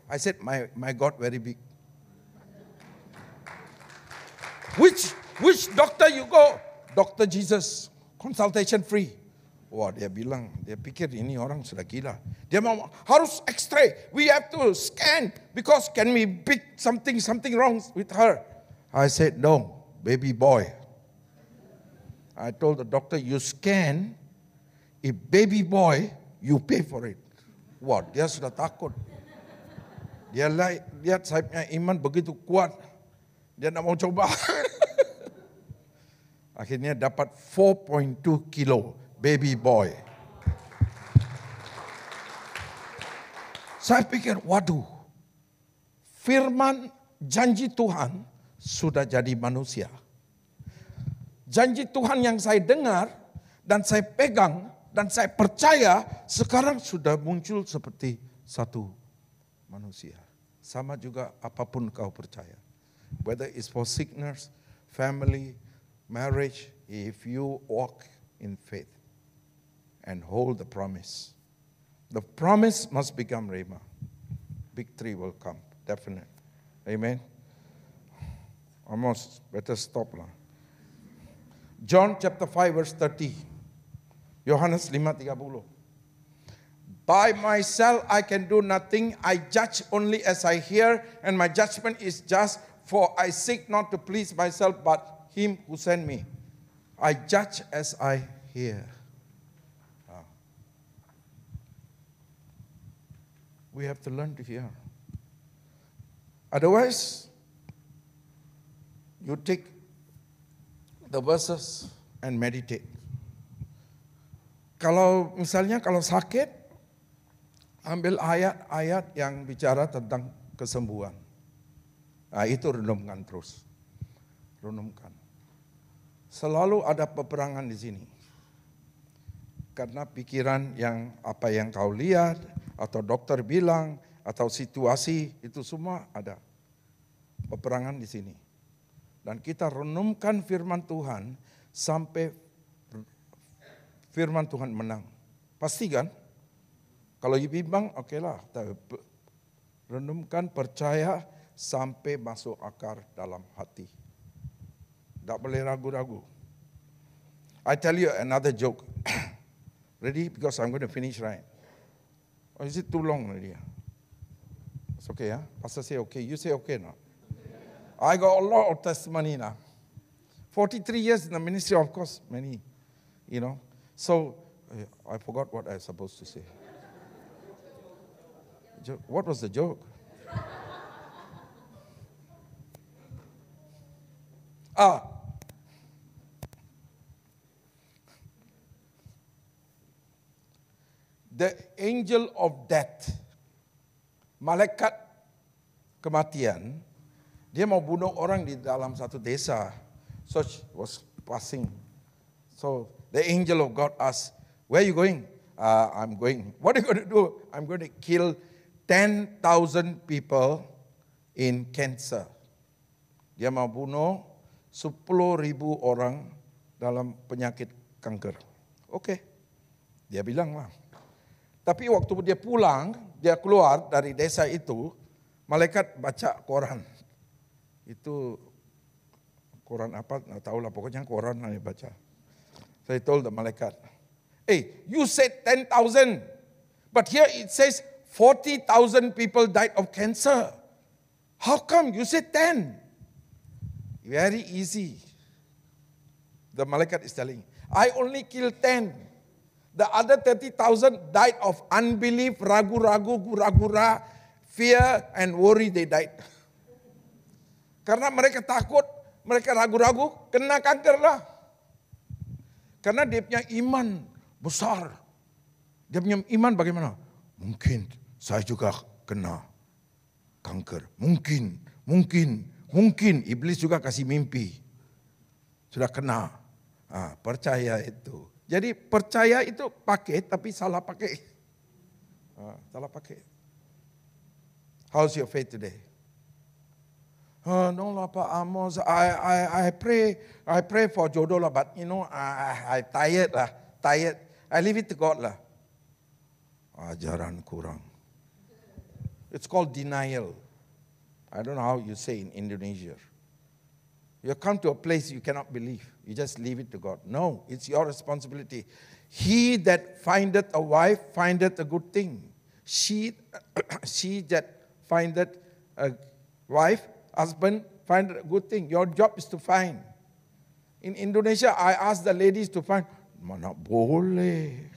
I said, my God, very big. Which doctor you go? Dr. Jesus. Consultation free. Wah, dia pikir ini orang sudah gila. Dia mau harus X-ray. We have to scan because can we pick something wrong with her? I said, no, baby boy. I told the doctor, you scan. If baby boy, you pay for it. Wah, dia sudah takut. Dia lihat saya punya iman begitu kuat. Dia tidak mau coba. Akhirnya dapat 4.2 kilo. Baby boy. Saya pikir, waduh, firman janji Tuhan sudah jadi manusia. Janji Tuhan yang saya dengar dan saya pegang dan saya percaya sekarang sudah muncul seperti satu manusia. Sama juga apapun kau percaya. Whether it's for sickness, family, marriage, if you walk in faith. And hold the promise. The promise must become Rhema. Victory will come, definite. Amen. Almost, better stop lah. John chapter 5 verse 30. Yohanes 5:30. By myself I can do nothing. I judge only as I hear, and my judgment is just, for I seek not to please myself, but him who sent me. I judge as I hear. We have to learn to hear. Otherwise, you take the verses and meditate. Kalau sakit, ambil ayat-ayat yang bicara tentang kesembuhan. Nah, itu renungkan terus. Renungkan. Selalu ada peperangan di sini. Karena pikiran yang apa yang kau lihat, atau dokter bilang, atau situasi, itu semua ada. Peperangan di sini. Dan kita renungkan firman Tuhan sampai firman Tuhan menang. Pasti kan? Kalau bimbang, oke lah. Renungkan, percaya sampai masuk akar dalam hati. Tak boleh ragu-ragu. I tell you another joke. Ready? Because I'm going to finish right. Or is it too long already? It's okay, huh? Pastor say okay. You say okay now. I got a lot of testimony now. 43 years in the ministry, of course, many, So, I forgot what I was supposed to say. What was the joke? The angel of death, malaikat kematian, dia mau bunuh orang di dalam satu desa. So she was passing. So the angel of God asked, where are you going? I'm going. What are you going to do? I'm going to kill 10,000 people in cancer. Dia mau bunuh 10,000 orang dalam penyakit kanker. Oke. Dia bilang lah. Tapi waktu dia pulang, dia keluar dari desa itu, malaikat baca koran. Itu koran apa, nggak tahu lah, pokoknya koran dia baca. Saya told the malaikat, hey, you said 10,000, but here it says 40,000 people died of cancer. How come you said 10? Very easy. The malaikat is telling, I only killed 10. The other 30,000 died of unbelief, ragu-ragu, gura-gura, fear and worry, they died. Karena mereka takut, mereka ragu-ragu, kena kanker lah. Karena dia punya iman besar. Dia punya iman bagaimana? Mungkin saya juga kena kanker. Mungkin. Iblis juga kasih mimpi. Sudah kena. Percaya itu. Jadi percaya itu pakai tapi salah pakai. Salah pakai. How's your faith today? No lah Pak Amos, I pray for jodoh lah, but I tired. I leave it to God lah. Ajaran kurang. It's called denial. I don't know how you say in Indonesia. You come to a place you cannot believe. You just leave it to God. No, it's your responsibility. He that findeth a wife findeth a good thing. She that findeth a wife, husband, findeth a good thing. Your job is to find. In Indonesia, I ask the ladies to find. Mana boleh.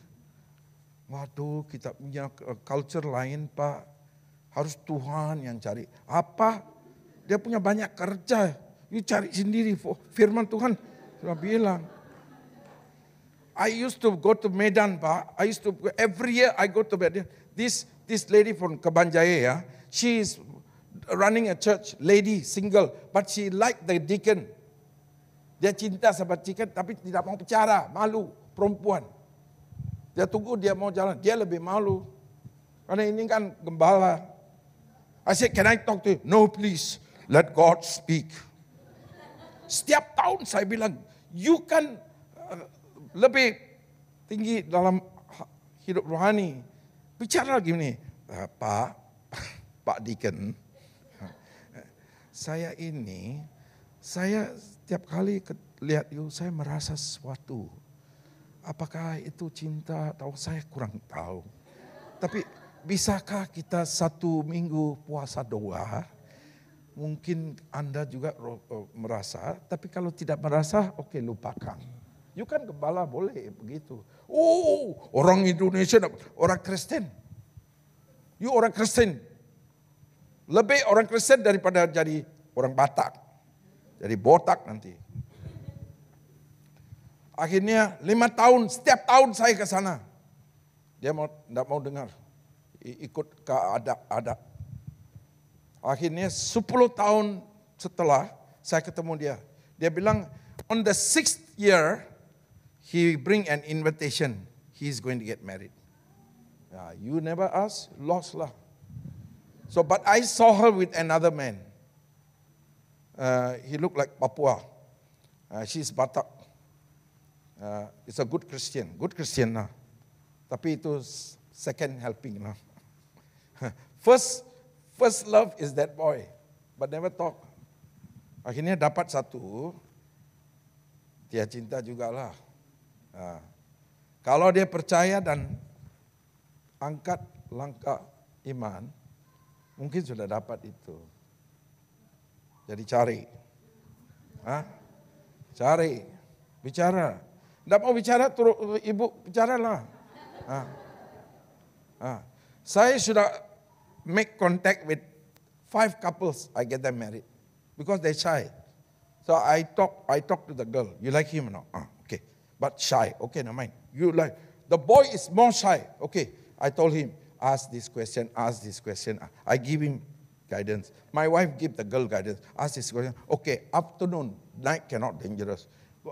Waduh, kita punya culture lain Pak. Harus Tuhan yang cari. Apa? Dia punya banyak kerja. You cari sendiri. Firman Tuhan sudah bilang. I used to go to Medan, Pak. Every year I go to Medan. This lady from Kebanjaya, she is running a church, lady, single. But she like the deacon. Dia cinta sama deacon tapi tidak mau bicara. Malu, perempuan. Dia tunggu dia mau jalan. Dia lebih malu. Karena ini kan gembala. I said, can I talk to you? No, please. Let God speak. Setiap tahun saya bilang, you kan lebih tinggi dalam hidup rohani. Bicara gini, Pak Deacon, saya setiap kali lihat you, saya merasa sesuatu. Apakah itu cinta atau saya kurang tahu. Tapi bisakah kita 1 minggu puasa doa? Mungkin Anda juga merasa, tapi kalau tidak merasa, oke, lupakan. You kan gembala boleh begitu. Oh, orang Indonesia, orang Kristen. You orang Kristen. Lebih orang Kristen daripada jadi orang Batak. Jadi botak nanti. Akhirnya 5 tahun, setiap tahun saya ke sana. Dia tidak mau dengar. Ikut ke adat. Akhirnya 10 tahun setelah saya ketemu dia. Dia bilang, on the 6th year, he bring an invitation. He is going to get married. You never ask, lost lah. So, but I saw her with another man. He looked like Papua. She's Batak. It's a good Christian lah. Tapi itu second helping lah. First love is that boy, but never talk. Akhirnya dapat satu, dia cinta jugalah. Kalau dia percaya dan angkat langkah iman, mungkin sudah dapat itu. Jadi cari. Cari. Bicara. Tidak mau bicara, ibu bicaralah. Saya sudah make contact with 5 couples, I get them married. Because they're shy. So I talk to the girl. You like him or not? Okay. But shy. Okay, never mind. You like, the boy is more shy. Okay. I told him, ask this question. I give him guidance. My wife give the girl guidance. Ask this question. Okay, afternoon. Night cannot, dangerous.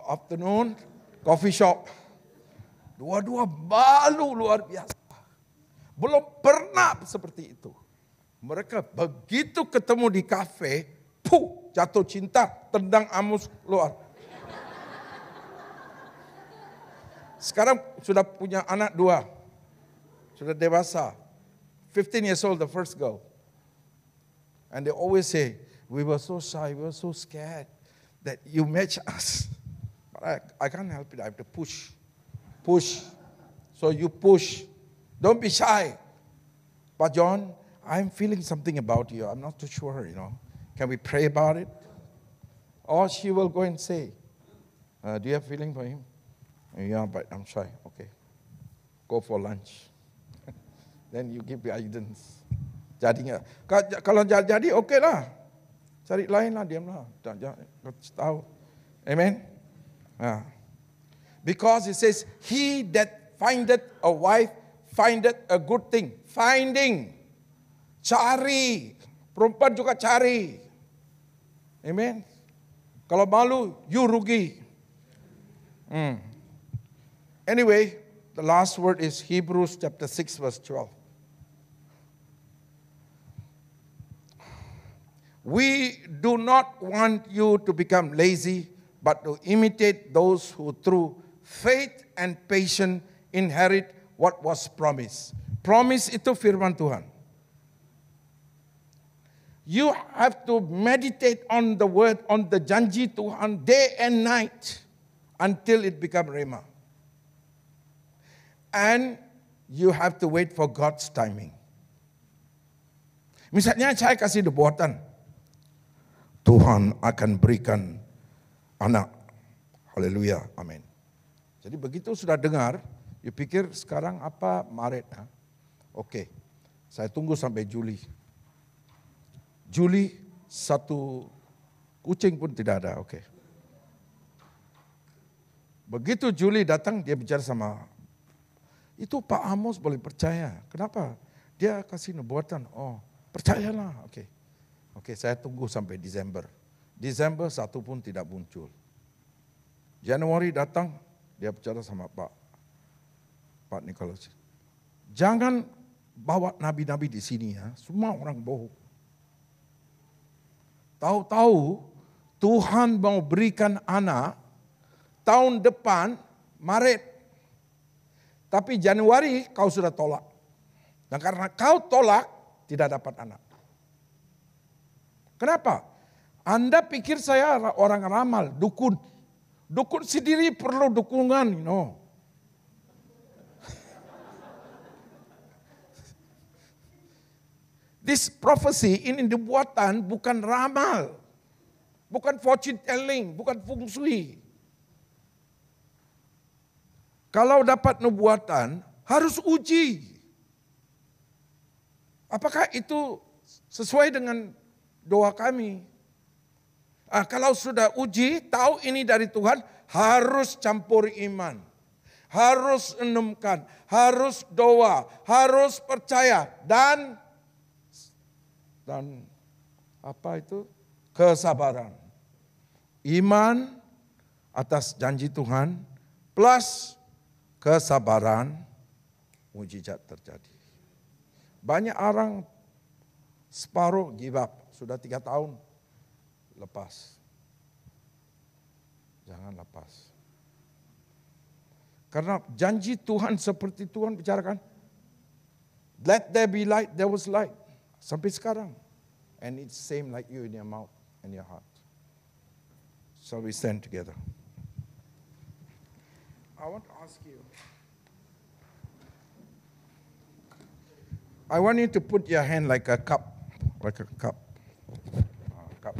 Afternoon, coffee shop. Dua-dua malu luar biasa. Belum pernah seperti itu. Mereka begitu ketemu di kafe, jatuh cinta, tendang Amos keluar. Sekarang sudah punya anak 2. Sudah dewasa. 15 years old, the first girl. And they always say, we were so shy, we were so scared that you match us. But I can't help it, I have to push. So you push. Don't be shy. But John, I'm feeling something about you. I'm not too sure, Can we pray about it? Or she will go and say, do you have feeling for him? Yeah, but I'm shy. Okay. Go for lunch. Then you give guidance. Jadinya. Kalau jadi, okay lah. Cari lain lah, diamlah. Tahu. Amen? Because it says, he that findeth a wife, findeth a good thing. Finding. Cari. Perempuan juga cari. Amen? Kalau malu, you rugi. Anyway, the last word is Hebrews chapter 6 verse 12. We do not want you to become lazy, but to imitate those who through faith and patience inherit what was promised. Promise itu firman Tuhan. You have to meditate on the word, on the janji Tuhan day and night until it become rhema. And you have to wait for God's timing. Misalnya saya kasih nubuatan, Tuhan akan berikan anak. Haleluya, amin. Jadi begitu sudah dengar, you pikir sekarang apa Maret? Oke, saya tunggu sampai Juli. Juli satu kucing pun tidak ada, oke. Begitu Juli datang, dia bicara sama, itu Pak Amos boleh percaya. Kenapa? Dia kasih nubuatan, oh percayalah, oke. Oke, saya tunggu sampai Desember. Desember satu pun tidak muncul. Januari datang, dia bicara sama Pak Nicholas. Jangan bawa nabi-nabi di sini ya, semua orang bohong. Tahu-tahu Tuhan mau berikan anak tahun depan Maret. Tapi Januari kau sudah tolak. Dan karena kau tolak, tidak dapat anak. Kenapa? Anda pikir saya orang ramal, dukun. Dukun sendiri perlu dukungan, you know. This prophecy ini dibuatan bukan ramal. Bukan fortune telling, bukan feng shui. Kalau dapat nubuatan, harus uji. Apakah itu sesuai dengan doa kami? Kalau sudah uji, tahu ini dari Tuhan, harus campur iman. Harus enumkan, harus doa, harus percaya. Dan apa itu? Kesabaran. Iman atas janji Tuhan plus kesabaran, mujizat terjadi. Banyak orang separuh give up, sudah 3 tahun, lepas. Jangan lepas. Karena janji Tuhan seperti Tuhan bicarakan, let there be light, there was light. Sampai sekarang. And it's same like you in your mouth and your heart. So we stand together. I want to ask you. I want you to put your hand like a cup. Like a cup. Cup.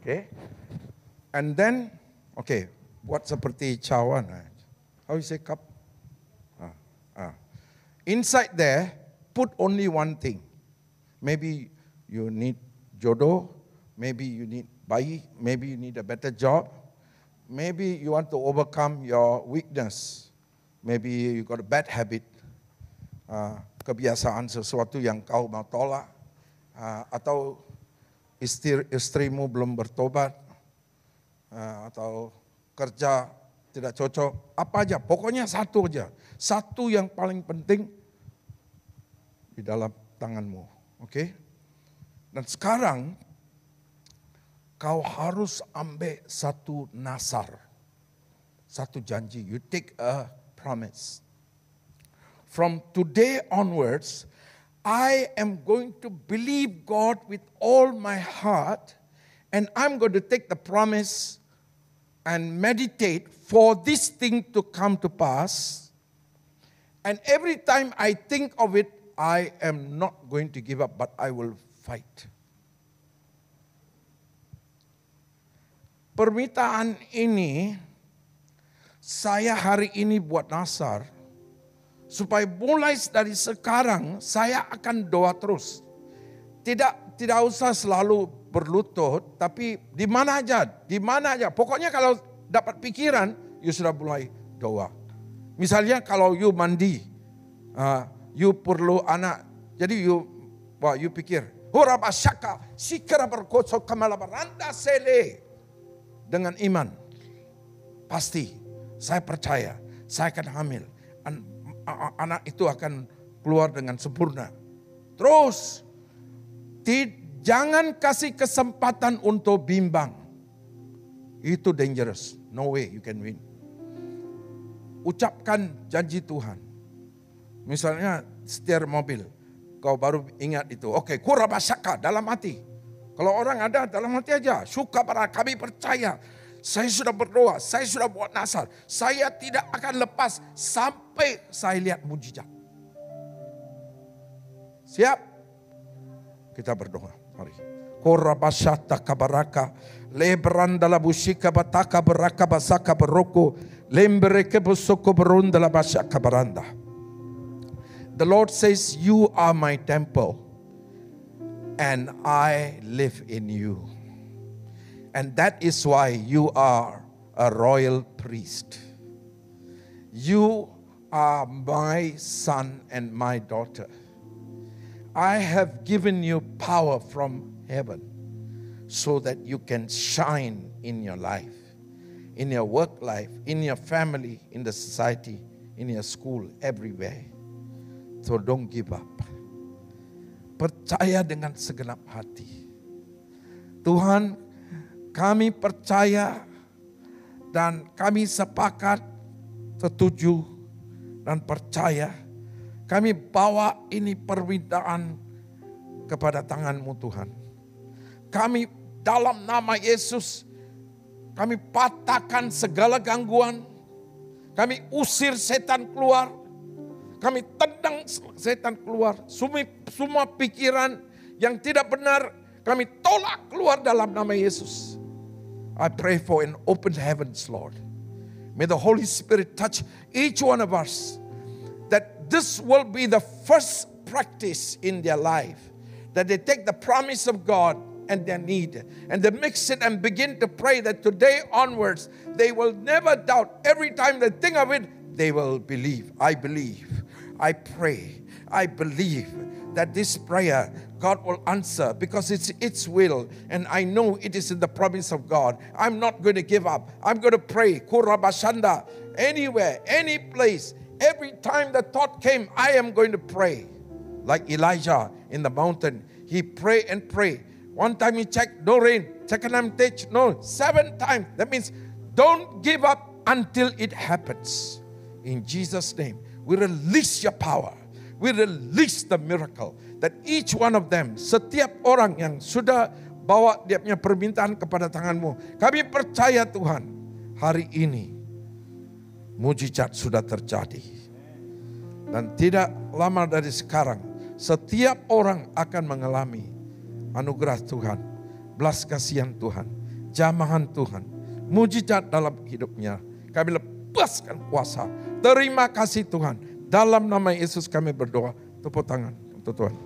Okay? And then, okay, buat seperti cawan. How you say cup? Inside there, put only one thing. Maybe you need jodoh. Maybe you need bayi. Maybe you need a better job. Maybe you want to overcome your weakness. Maybe you got a bad habit. Kebiasaan sesuatu yang kau mau tolak. Atau istrimu belum bertobat. Atau kerja tidak cocok. Apa aja, pokoknya satu aja. Satu yang paling penting di dalam tanganmu. Oke? Dan sekarang kau harus ambil satu nasar. Satu janji. You take a promise. From today onwards, I am going to believe God with all my heart, and I'm going to take the promise and meditate for this thing to come to pass. And every time I think of it, I am not going to give up, but I will fight. Permintaan ini, saya hari ini buat nasar, supaya mulai dari sekarang saya akan doa terus. Tidak usah selalu berlutut, tapi di mana aja. Pokoknya kalau dapat pikiran, you sudah mulai doa. Misalnya kalau you mandi, you perlu anak, jadi you pikir, horabashaka sikara berkosok kamala beranda sele dengan iman. Pasti, saya percaya. saya akan hamil. Anak itu akan keluar dengan sempurna. Terus, jangan kasih kesempatan untuk bimbang. Itu dangerous. No way you can win. Ucapkan janji Tuhan. Misalnya setir mobil. Kau baru ingat itu. Oke, kurabasaka dalam hati. Kalau orang ada dalam hati aja. Suka para kami percaya. Saya sudah berdoa. Saya sudah buat nasar. Saya tidak akan lepas sampai saya lihat mujizat. Siap? Kita berdoa. Mari. Korabashata kabaraka. Lebrandala bushika bataka beraka basaka beroko. Lembereke busoko berundala bashaka baranda. The Lord says, you are my temple and I live in you. And that is why you are a royal priest. You are my son and my daughter. I have given you power from heaven so that you can shine in your life, in your work life, in your family, in the society, in your school, everywhere. So don't give up. Percaya dengan segenap hati. Tuhan, kami percaya dan kami sepakat, setuju dan percaya. Kami bawa ini permintaan kepada tangan-Mu Tuhan. Kami dalam nama Yesus, kami patahkan segala gangguan. Kami usir setan keluar. Kami tendang setan keluar. Semua pikiran yang tidak benar kami tolak keluar dalam nama Yesus. I pray for an open heavens, Lord. May the Holy Spirit touch each one of us. That this will be the first practice in their life. That they take the promise of God and their need. And they mix it and begin to pray that today onwards, they will never doubt. Every time they think of it, they will believe. I believe. I pray, I believe that this prayer God will answer because it's its will and I know it is in the promise of God. I'm not going to give up. I'm going to pray. Kurabashanda, anywhere, any place, every time the thought came, I am going to pray. Like Elijah in the mountain, he prayed and prayed. One time he checked, no rain. Second time, no, 7 times. That means don't give up until it happens. In Jesus' name. We release your power. We release the miracle. That each one of them, setiap orang yang sudah bawa dia punya permintaan kepada tangan-Mu. Kami percaya Tuhan, hari ini mujizat sudah terjadi. Dan tidak lama dari sekarang, setiap orang akan mengalami anugerah Tuhan, belas kasihan Tuhan, jamahan Tuhan, mujizat dalam hidupnya. Kami lepaskan kuasa. Terima kasih Tuhan. Dalam nama Yesus kami berdoa. Tepuk tangan untuk Tuhan.